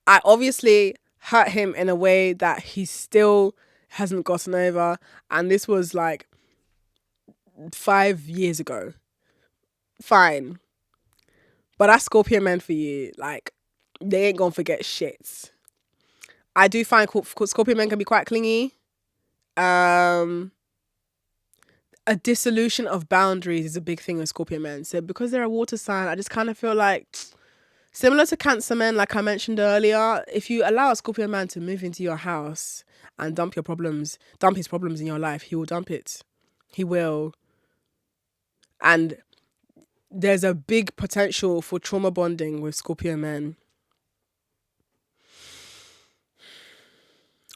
I obviously hurt him in a way that he still hasn't gotten over. And this was like 5 years ago. Fine. But that's Scorpio men for you. Like, they ain't gonna forget shit. I do find Scorpio men can be quite clingy. A dissolution of boundaries is a big thing with Scorpio men. So because they're a water sign, I just kind of feel like, similar to Cancer men, like I mentioned earlier, if you allow a Scorpio man to move into your house and dump his problems in your life, he will dump it. He will. And there's a big potential for trauma bonding with Scorpio men.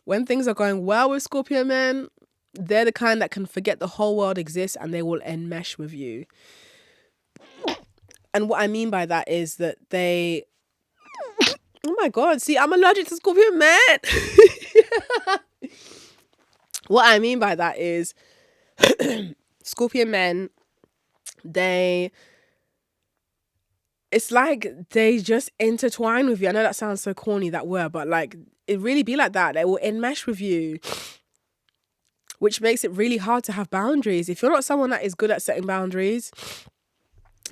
When things are going well with Scorpio men, they're the kind that can forget the whole world exists and they will enmesh with you. And what I mean by that is that they... Oh my God, see, I'm allergic to Scorpio men. What I mean by that is Scorpio men, it's like they just intertwine with you. I know that sounds so corny, that word, but like it really be like that. They will enmesh with you, which makes it really hard to have boundaries. If you're not someone that is good at setting boundaries,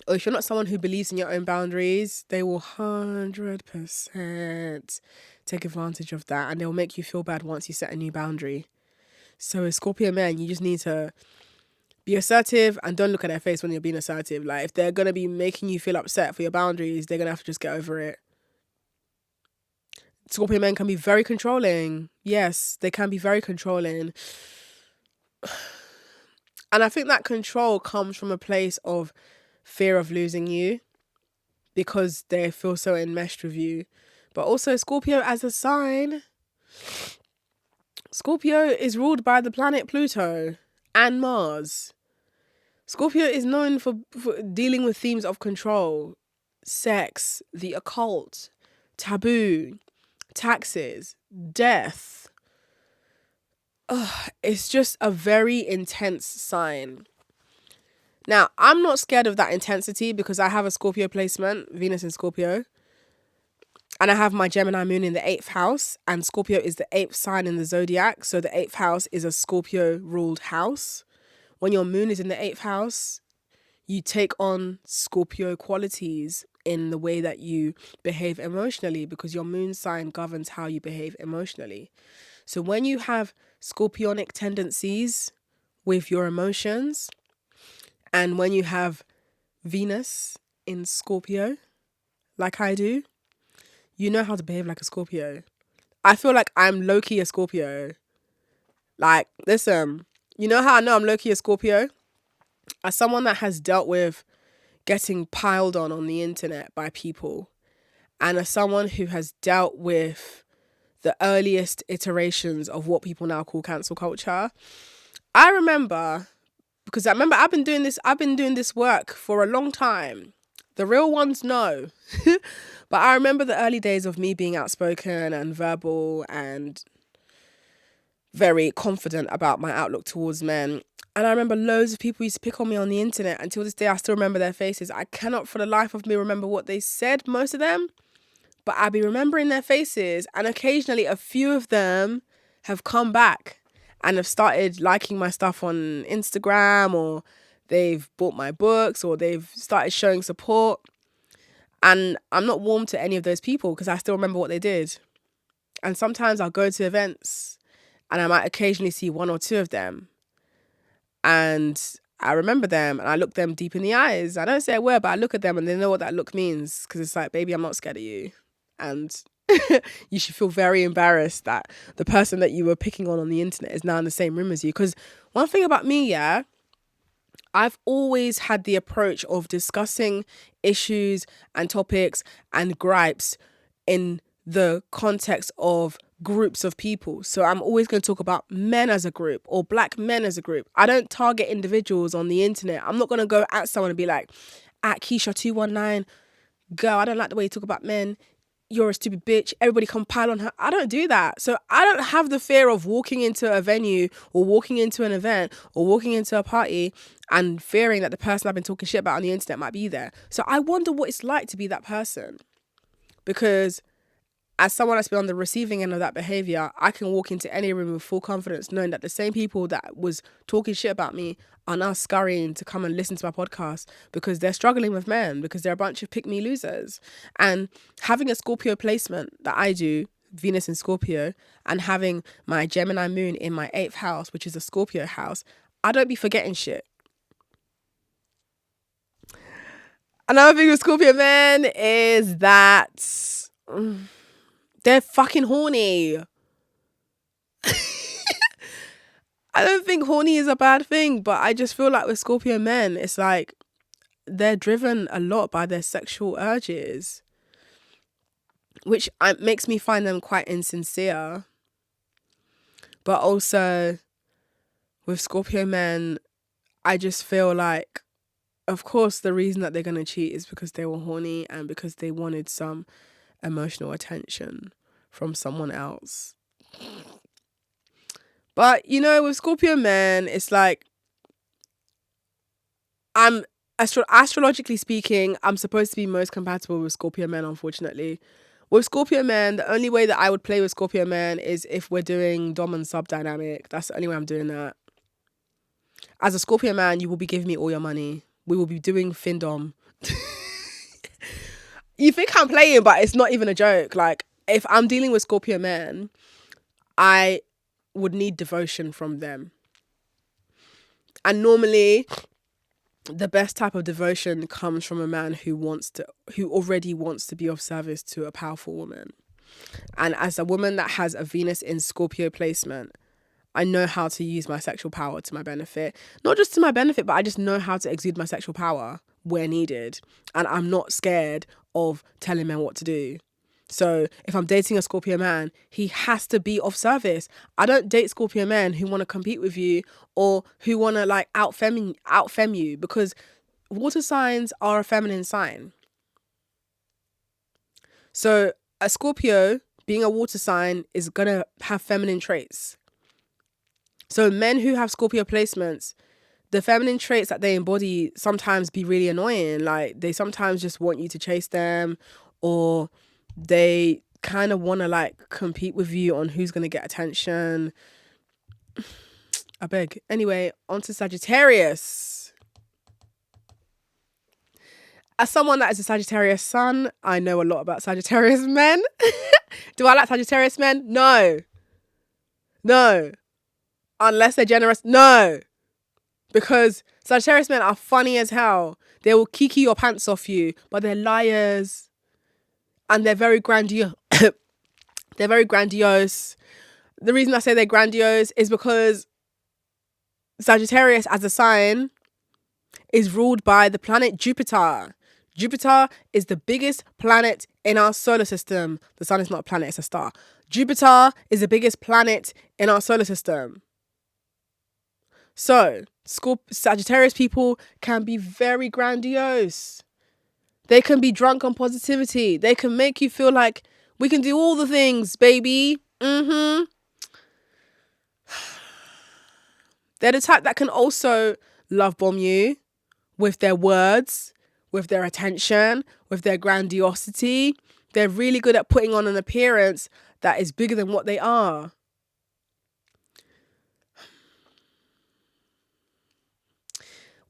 or if you're not someone who believes in your own boundaries, they will 100% take advantage of that, and they'll make you feel bad once you set a new boundary. So as Scorpio men, you just need to be assertive and don't look at their face when you're being assertive. Like, if they're going to be making you feel upset for your boundaries, they're going to have to just get over it. Scorpio men can be very controlling. Yes, they can be very controlling. And I think that control comes from a place of fear of losing you because they feel so enmeshed with you. But also Scorpio as a sign, Scorpio is ruled by the planet Pluto and Mars. Scorpio is known for dealing with themes of control, sex, the occult, taboo, taxes, death. It's just a very intense sign. Now, I'm not scared of that intensity because I have a Scorpio placement, Venus in Scorpio. And I have my Gemini moon in the 8th house, and Scorpio is the 8th sign in the zodiac. So the 8th house is a Scorpio ruled house. When your moon is in the 8th house, you take on Scorpio qualities in the way that you behave emotionally because your moon sign governs how you behave emotionally. So when you have Scorpionic tendencies with your emotions, and when you have Venus in Scorpio, like I do, you know how to behave like a Scorpio. I feel like I'm low-key a Scorpio. Like, listen, you know how I know I'm low-key a Scorpio? As someone that has dealt with getting piled on the internet by people, and as someone who has dealt with the earliest iterations of what people now call cancel culture, I remember I've been doing this work for a long time. The real ones know. But I remember the early days of me being outspoken and verbal and very confident about my outlook towards men. And I remember loads of people used to pick on me on the internet. Until this day, I still remember their faces. I cannot for the life of me remember what they said, most of them. But I'll be remembering their faces. And occasionally a few of them have come back and have started liking my stuff on Instagram, or they've bought my books, or they've started showing support. And I'm not warm to any of those people because I still remember what they did. And sometimes I'll go to events and I might occasionally see one or two of them. And I remember them and I look them deep in the eyes. I don't say a word, but I look at them and they know what that look means. Because it's like, baby, I'm not scared of you. And you should feel very embarrassed that the person that you were picking on the internet is now in the same room as you. Because one thing about me, yeah, I've always had the approach of discussing issues and topics and gripes in the context of groups of people. So I'm always going to talk about men as a group or black men as a group. I don't target individuals on the internet. I'm not going to go at someone and be like, at Keisha219, girl, I don't like the way you talk about men. You're a stupid bitch. Everybody come pile on her. I don't do that. So I don't have the fear of walking into a venue or walking into an event or walking into a party and fearing that the person I've been talking shit about on the internet might be there. So I wonder what it's like to be that person, because as someone that's been on the receiving end of that behavior, I can walk into any room with full confidence knowing that the same people that was talking shit about me are now scurrying to come and listen to my podcast because they're struggling with men, because they're a bunch of pick-me losers. And having a Scorpio placement that I do, Venus in Scorpio, and having my Gemini moon in my 8th house, which is a Scorpio house, I don't be forgetting shit. Another thing with Scorpio men is that they're fucking horny. I don't think horny is a bad thing, but I just feel like with Scorpio men, it's like they're driven a lot by their sexual urges, which makes me find them quite insincere. But also with Scorpio men, I just feel like, of course, the reason that they're going to cheat is because they were horny and because they wanted some emotional attention from someone else. But, you know, with Scorpio men, it's like, astrologically speaking, I'm supposed to be most compatible with Scorpio men, unfortunately. With Scorpio men, the only way that I would play with Scorpio men is if we're doing dom and sub dynamic. That's the only way I'm doing that. As a Scorpio man, you will be giving me all your money. We will be doing findom. You think I'm playing, but it's not even a joke. Like, if I'm dealing with Scorpio men, I would need devotion from them. And normally, the best type of devotion comes from a man who already wants to be of service to a powerful woman. And as a woman that has a Venus in Scorpio placement, I know how to use my sexual power to my benefit. Not just to my benefit, but I just know how to exude my sexual power where needed. And I'm not scared of telling men what to do. So if I'm dating a Scorpio man, he has to be of service. I don't date Scorpio men who want to compete with you or who want to like outfem you, because water signs are a feminine sign. So a Scorpio being a water sign is going to have feminine traits. So men who have Scorpio placements, the feminine traits that they embody sometimes be really annoying. Like, they sometimes just want you to chase them, or they kind of want to like compete with you on who's going to get attention. I beg. Anyway, on to Sagittarius. As someone that is a Sagittarius sun, I know a lot about Sagittarius men. Do I like Sagittarius men? No. Unless they're generous, no. Because Sagittarius men are funny as hell. They will kiki your pants off you, but they're liars. And they're very grandiose. They're very grandiose. The reason I say they're grandiose is because Sagittarius as a sign is ruled by the planet Jupiter. Jupiter is the biggest planet in our solar system. The sun is not a planet, it's a star. Jupiter is the biggest planet in our solar system. So, Sagittarius people can be very grandiose. They can be drunk on positivity. They can make you feel like we can do all the things, baby. They're the type that can also love bomb you with their words, with their attention, with their grandiosity. They're really good at putting on an appearance that is bigger than what they are.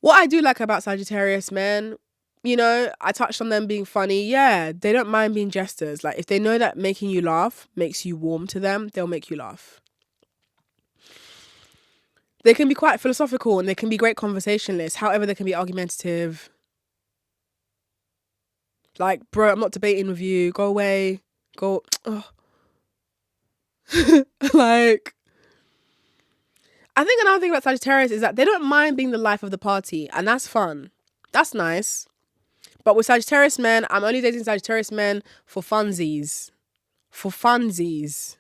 What I do like about Sagittarius men, you know, I touched on them being funny. Yeah, they don't mind being jesters. Like, if they know that making you laugh makes you warm to them, they'll make you laugh. They can be quite philosophical and they can be great conversationalists. However, they can be argumentative. Like, bro, I'm not debating with you. Go away. Go. Oh. Like, I think another thing about Sagittarius is that they don't mind being the life of the party. And that's fun. That's nice. But with Sagittarius men, I'm only dating Sagittarius men for funsies. For funsies.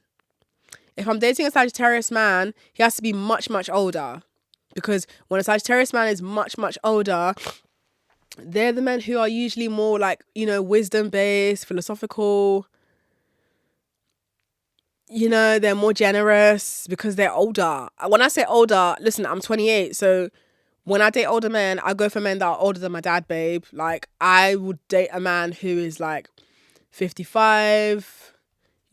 If I'm dating a Sagittarius man, he has to be much, much older. Because when a Sagittarius man is much, much older, they're the men who are usually more like, you know, wisdom-based, philosophical. You know, they're more generous because they're older. When I say older, listen, I'm 28. So when I date older men, I go for men that are older than my dad, babe. Like, I would date a man who is like 55,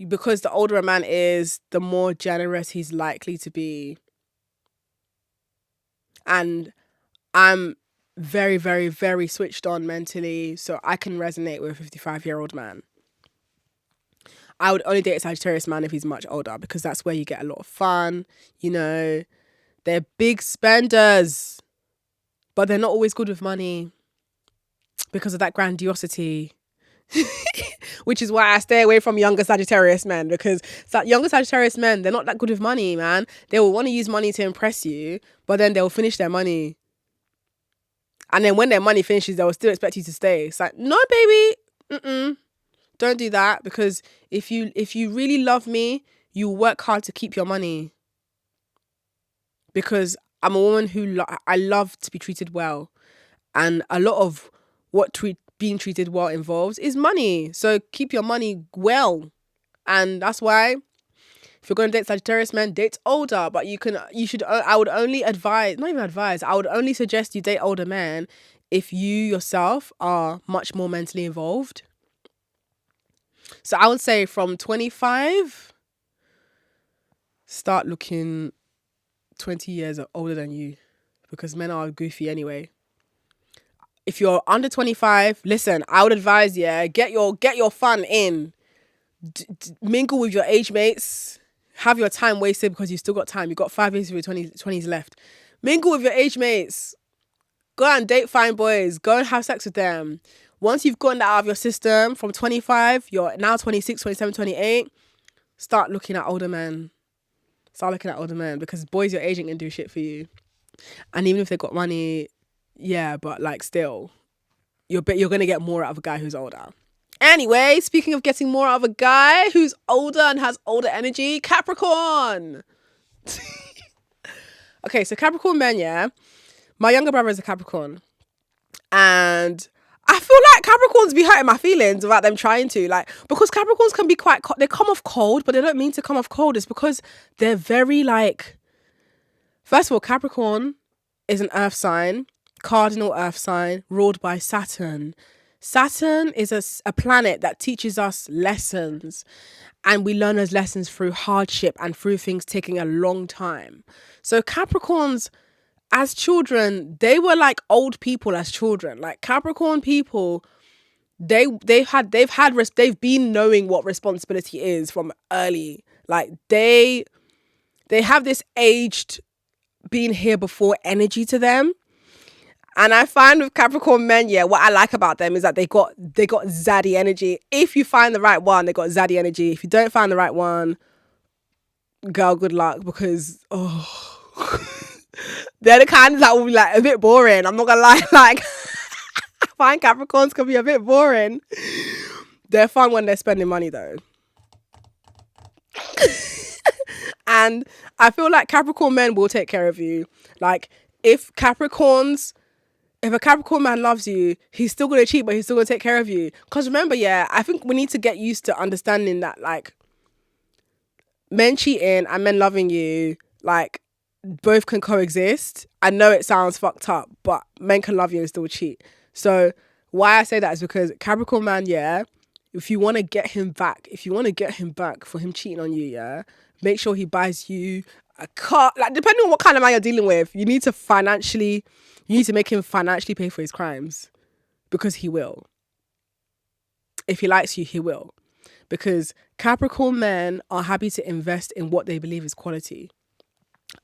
because the older a man is, the more generous he's likely to be. And I'm very, very, very switched on mentally, so I can resonate with a 55-year-old man. I would only date a Sagittarius man if he's much older, because that's where you get a lot of fun. You know, they're big spenders, but they're not always good with money because of that grandiosity. Which is why I stay away from younger Sagittarius men, because younger Sagittarius men, they're not that good with money, man. They will want to use money to impress you, but then they'll finish their money. And then when their money finishes, they'll still expect you to stay. It's like, no, baby, don't do that, because if you really love me, you work hard to keep your money. Because I'm a woman who I love to be treated well, and a lot of what being treated well involves is money. So keep your money well. And that's why if you're going to date Sagittarius men, date older. But I would only suggest you date older men if you yourself are much more mentally involved. So I would say from 25, start looking 20 years older than you, because men are goofy anyway. If you're under 25, listen, I would advise, get your fun in. Mingle with your age mates. Have your time wasted because you've still got time. You've got 5 years of your 20s left. Mingle with your age mates. Go out and date fine boys. Go and have sex with them. Once you've gotten that out of your system, from 25, you're now 26, 27, 28, start looking at older men. Start looking at older men, because boys your age ain't gonna do shit for you. And even if they got money, yeah, but like still, you're gonna get more out of a guy who's older. Anyway, speaking of getting more out of a guy who's older and has older energy, Capricorn. Okay, so Capricorn men, yeah. My younger brother is a Capricorn, and I feel like Capricorns be hurting my feelings without them trying to, like, because Capricorns can be quite, they come off cold, but they don't mean to come off cold. It's because they're very like, first of all, Capricorn is an earth sign, cardinal earth sign, ruled by Saturn. Saturn is a planet that teaches us lessons, and we learn those lessons through hardship and through things taking a long time. So Capricorns, as children, they were like old people as children. Like Capricorn people, they've been knowing what responsibility is from early. Like they have this aged, been here before energy to them. And I find with Capricorn men, what I like about them is that they got zaddy energy. If you find the right one, they got zaddy energy. If you don't find the right one, girl, good luck, because they're the kinds that will be like a bit boring. I'm not gonna lie, like I find Capricorns can be a bit boring. They're fun when they're spending money though. And I feel like Capricorn men will take care of you. Like if a Capricorn man loves you, he's still going to cheat, but he's still going to take care of you. Because remember, I think we need to get used to understanding that, like, men cheating and men loving you, like, both can coexist. I know it sounds fucked up, but men can love you and still cheat. So why I say that is because Capricorn man, if you want to get him back for him cheating on you, make sure he buys you a car. Like, depending on what kind of man you're dealing with, you need to make him financially pay for his crimes, because he will. If he likes you, he will. Because Capricorn men are happy to invest in what they believe is quality.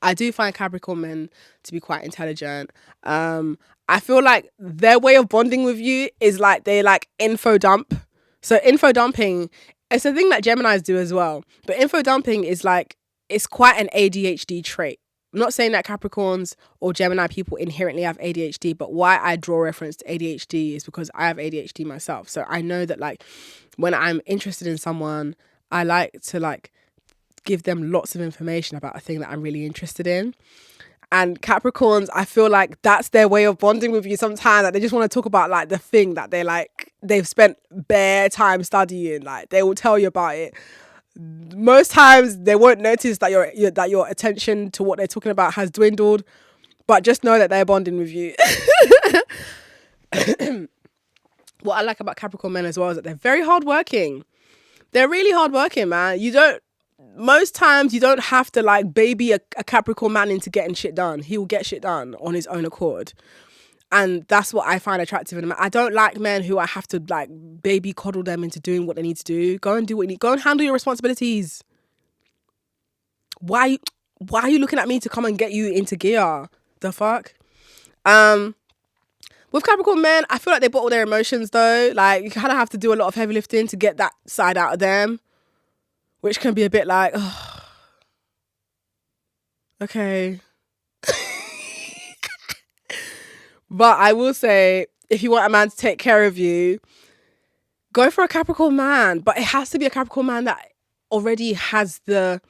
I do find Capricorn men to be quite intelligent. I feel like their way of bonding with you is like they like info dump. So info dumping, it's a thing that Geminis do as well. But info dumping is like, it's quite an ADHD trait. I'm not saying that Capricorns or Gemini people inherently have ADHD, but why I draw reference to ADHD is because I have ADHD myself. So I know that like when I'm interested in someone, I like to like give them lots of information about a thing that I'm really interested in. And Capricorns, I feel like that's their way of bonding with you sometimes. Like they just want to talk about like the thing that they've spent bare time studying. Like they will tell you about it. Most times they won't notice that your attention to what they're talking about has dwindled, but just know that they're bonding with you. What I like about Capricorn men as well is that they're very hardworking. They're really hardworking, man. Most times you don't have to like baby a Capricorn man into getting shit done. He will get shit done on his own accord. And that's what I find attractive in a man. I don't like men who I have to like baby coddle them into doing what they need to do. Go and do what you need. Go and handle your responsibilities. Why are you looking at me to come and get you into gear? The fuck? With Capricorn men, I feel like they bottle their emotions though. Like you kind of have to do a lot of heavy lifting to get that side out of them, which can be a bit like, oh, okay. But I will say, if you want a man to take care of you, go for a Capricorn man. But it has to be a Capricorn man that already has the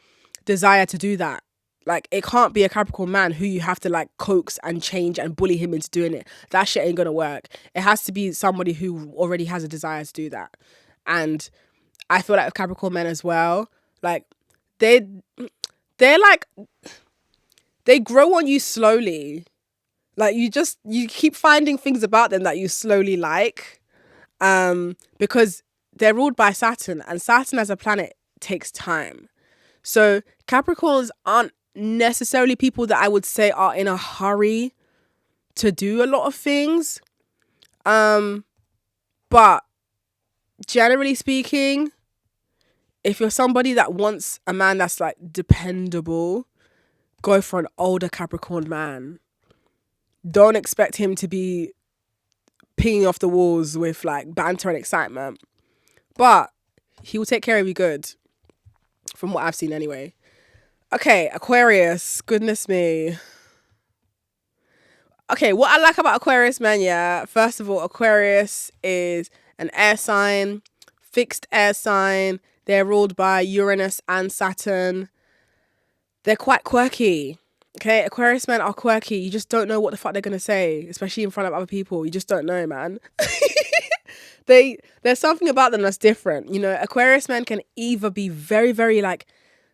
desire to do that. Like, it can't be a Capricorn man who you have to, like, coax and change and bully him into doing it. That shit ain't gonna work. It has to be somebody who already has a desire to do that. And I feel like with Capricorn men as well, like, they're like, they grow on you slowly. Like, you keep finding things about them that you slowly like. Because they're ruled by Saturn. And Saturn as a planet takes time. So Capricorns aren't necessarily people that I would say are in a hurry to do a lot of things. But generally speaking, if you're somebody that wants a man that's like dependable, go for an older Capricorn man. Don't expect him to be pinging off the walls with like banter and excitement. But he will take care of you good. From what I've seen anyway. Okay, Aquarius. Goodness me. Okay, what I like about Aquarius, man, yeah. First of all, Aquarius is an air sign, fixed air sign. They're ruled by Uranus and Saturn. They're quite quirky. Okay, Aquarius men are quirky. You just don't know what the fuck they're going to say, especially in front of other people. You just don't know, man. There's something about them that's different. You know, Aquarius men can either be very, very like,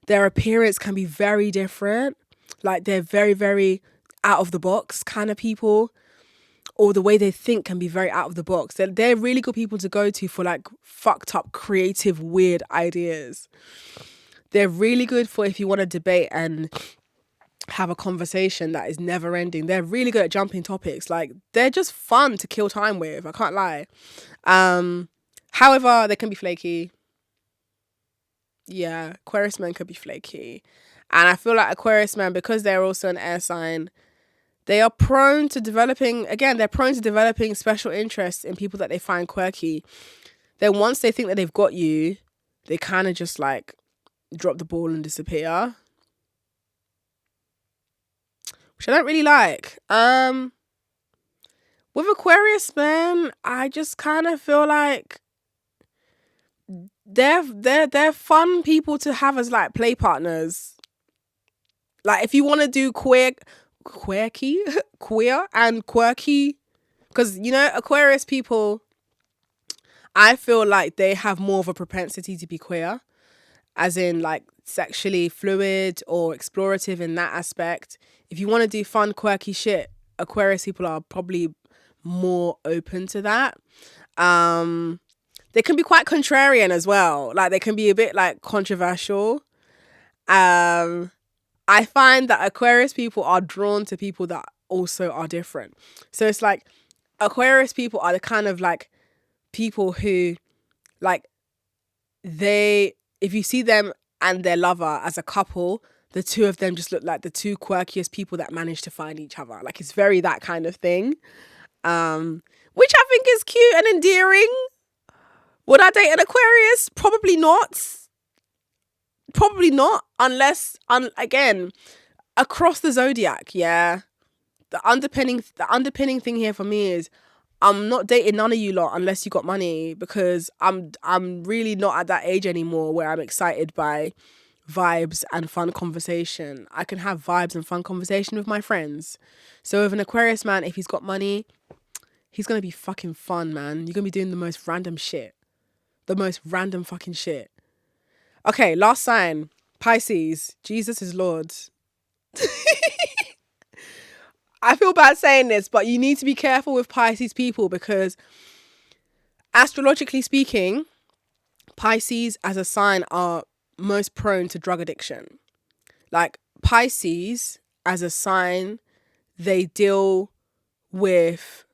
their appearance can be very different. Like they're very, very out of the box kind of people. Or the way they think can be very out of the box. They're really good people to go to for like fucked up, creative, weird ideas. They're really good for if you want to debate and have a conversation that is never ending. They're really good at jumping topics. Like they're just fun to kill time with. I can't lie. However, they can be flaky. Yeah, Aquarius men can be flaky. And I feel like Aquarius men, because they're also an air sign, they are prone to developing special interests in people that they find quirky. Then once they think that they've got you, they kind of just like drop the ball and disappear. Which I don't really like. With Aquarius men, I just kind of feel like they're fun people to have as like play partners. Like if you want to do queer and quirky, because you know Aquarius people, I feel like they have more of a propensity to be queer, as in like sexually fluid or explorative in that aspect. If you want to do fun quirky shit, Aquarius people are probably more open to that. They can be quite contrarian as well. Like they can be a bit like controversial. I find that Aquarius people are drawn to people that also are different. So it's like Aquarius people are the kind of like people who like if you see them and their lover as a couple, the two of them just look like the two quirkiest people that manage to find each other. Like it's very that kind of thing. Which I think is cute and endearing. Would I date an Aquarius? Probably not. Unless, again, across the zodiac, yeah. The underpinning thing here for me is I'm not dating none of you lot unless you got money, because I'm really not at that age anymore where I'm excited by vibes and fun conversation. I can have vibes and fun conversation with my friends. So with an Aquarius man, if he's got money, he's gonna be fucking fun, man. You're gonna be doing the most random shit. The most random fucking shit. Okay, last sign. Pisces. Jesus is Lord. I feel bad saying this, but you need to be careful with Pisces people because astrologically speaking, Pisces as a sign are most prone to drug addiction. Like Pisces as a sign, they deal with,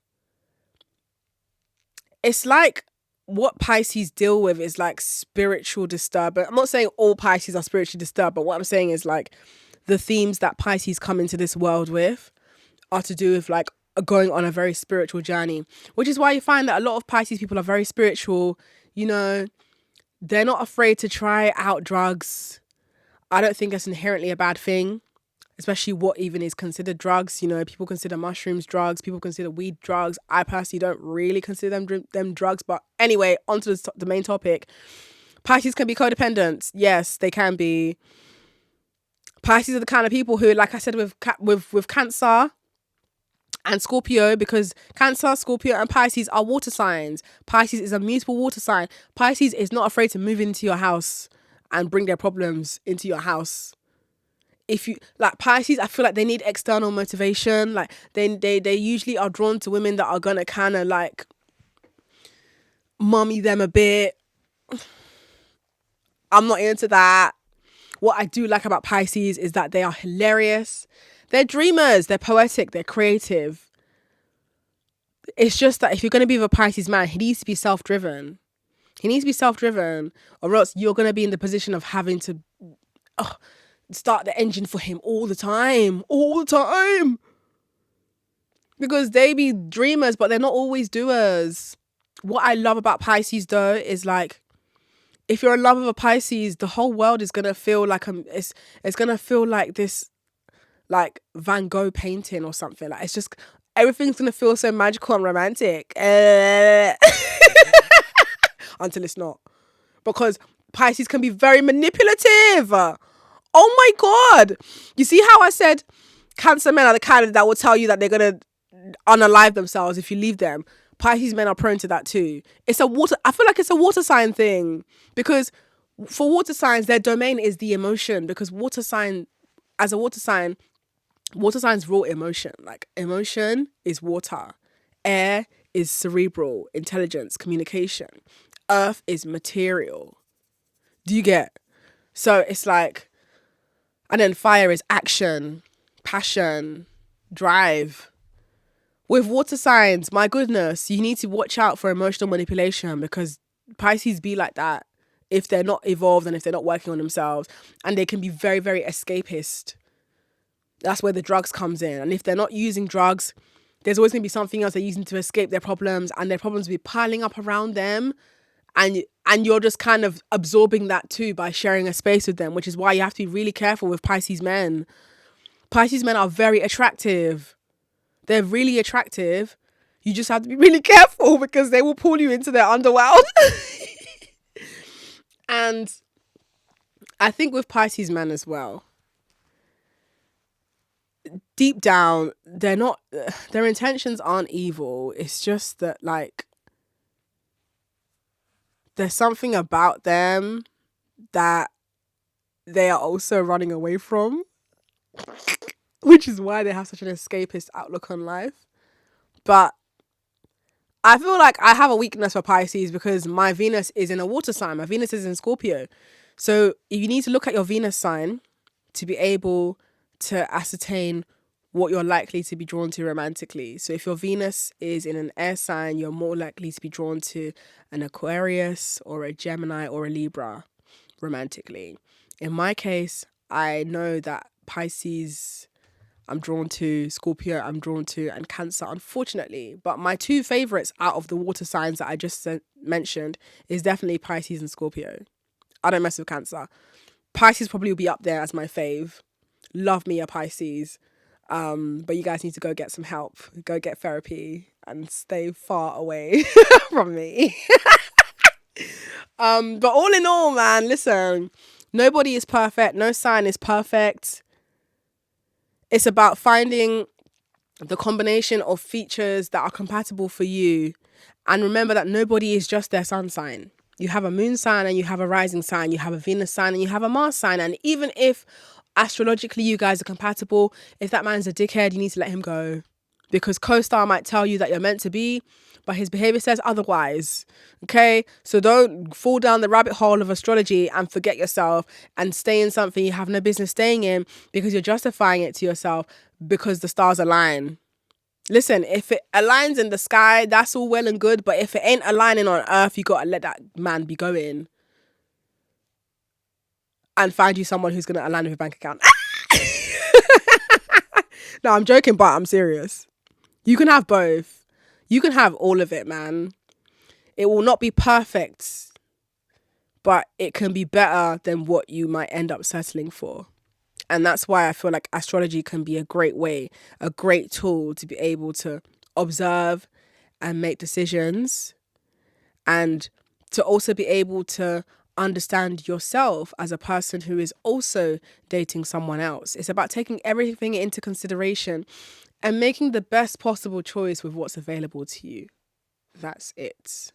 it's like what Pisces deal with is like spiritual disturbance. I'm not saying all Pisces are spiritually disturbed, but what I'm saying is like the themes that Pisces come into this world with are to do with like going on a very spiritual journey, which is why you find that a lot of Pisces people are very spiritual. You know, they're not afraid to try out drugs. I don't think that's inherently a bad thing, especially what even is considered drugs. You know, people consider mushrooms drugs, people consider weed drugs. I personally don't really consider them drugs. But anyway, onto the main topic. Pisces can be codependent. Yes, they can be. Pisces are the kind of people who, like I said, with Cancer and Scorpio, because Cancer, Scorpio and Pisces are water signs. Pisces is a mutable water sign. Pisces is not afraid to move into your house and bring their problems into your house. If you like Pisces, I feel like they need external motivation. Like they usually are drawn to women that are gonna kind of like mummy them a bit. I'm not into that. What I do like about Pisces is that they are hilarious. They're dreamers, they're poetic, they're creative. It's just that if you're going to be with a Pisces man, he needs to be self-driven. He needs to be self-driven, or else you're going to be in the position of having to start the engine for him all the time. Because they be dreamers, but they're not always doers. What I love about Pisces, though, is like, if you're in love with a Pisces, the whole world is going to feel like it's going to feel like this, like Van Gogh painting or something. Like, it's just, everything's going to feel so magical and romantic. Until it's not. Because Pisces can be very manipulative. Oh my God. You see how I said Cancer men are the kind that will tell you that they're going to unalive themselves if you leave them? Pisces men are prone to that too. I feel like it's a water sign thing, because for water signs, their domain is the emotion, because water signs raw emotion. Like, emotion is water. Air is cerebral, intelligence, communication. Earth is material. Do you get? So it's like, and then fire is action, passion, drive. With water signs, my goodness, you need to watch out for emotional manipulation, because Pisces be like that if they're not evolved and if they're not working on themselves. And they can be very, very escapist. That's where the drugs comes in. And if they're not using drugs, there's always going to be something else they're using to escape their problems, and their problems will be piling up around them. And you're just kind of absorbing that too by sharing a space with them, which is why you have to be really careful with Pisces men. Pisces men are very attractive. They're really attractive. You just have to be really careful, because they will pull you into their underworld. And I think with Pisces men as well, deep down, their intentions aren't evil. It's just that, like, there's something about them that they are also running away from, which is why they have such an escapist outlook on life. But I feel like I have a weakness for Pisces because my Venus is in a water sign. My Venus is in Scorpio. So you need to look at your Venus sign to be able to ascertain what you're likely to be drawn to romantically. So if your Venus is in an air sign, you're more likely to be drawn to an Aquarius or a Gemini or a Libra romantically. In my case, I know that Pisces, I'm drawn to, Scorpio, I'm drawn to, and Cancer, unfortunately. But my two favorites out of the water signs that I just mentioned is definitely Pisces and Scorpio. I don't mess with Cancer. Pisces probably will be up there as my fave. Love me a Pisces. But you guys need to go get some help. Go get therapy and stay far away from me. But all in all, man, listen, nobody is perfect. No sign is perfect. It's about finding the combination of features that are compatible for you. And remember that nobody is just their sun sign. You have a moon sign and you have a rising sign. You have a Venus sign and you have a Mars sign. And even if astrologically you guys are compatible, if that man's a dickhead, you need to let him go. because co-star might tell you that you're meant to be, but his behavior says otherwise. Okay, so don't fall down the rabbit hole of astrology and forget yourself and stay in something you have no business staying in because you're justifying it to yourself because the stars align. Listen, if it aligns in the sky, that's all well and good, but if it ain't aligning on earth, you gotta let that man be going and find you someone who's gonna align with your bank account. No, I'm joking, but I'm serious. You can have both. You can have all of it, man. It will not be perfect, but it can be better than what you might end up settling for. And that's why I feel like astrology can be a great way, a great tool to be able to observe and make decisions, and to also be able to understand yourself as a person who is also dating someone else. It's about taking everything into consideration and making the best possible choice with what's available to you. That's it.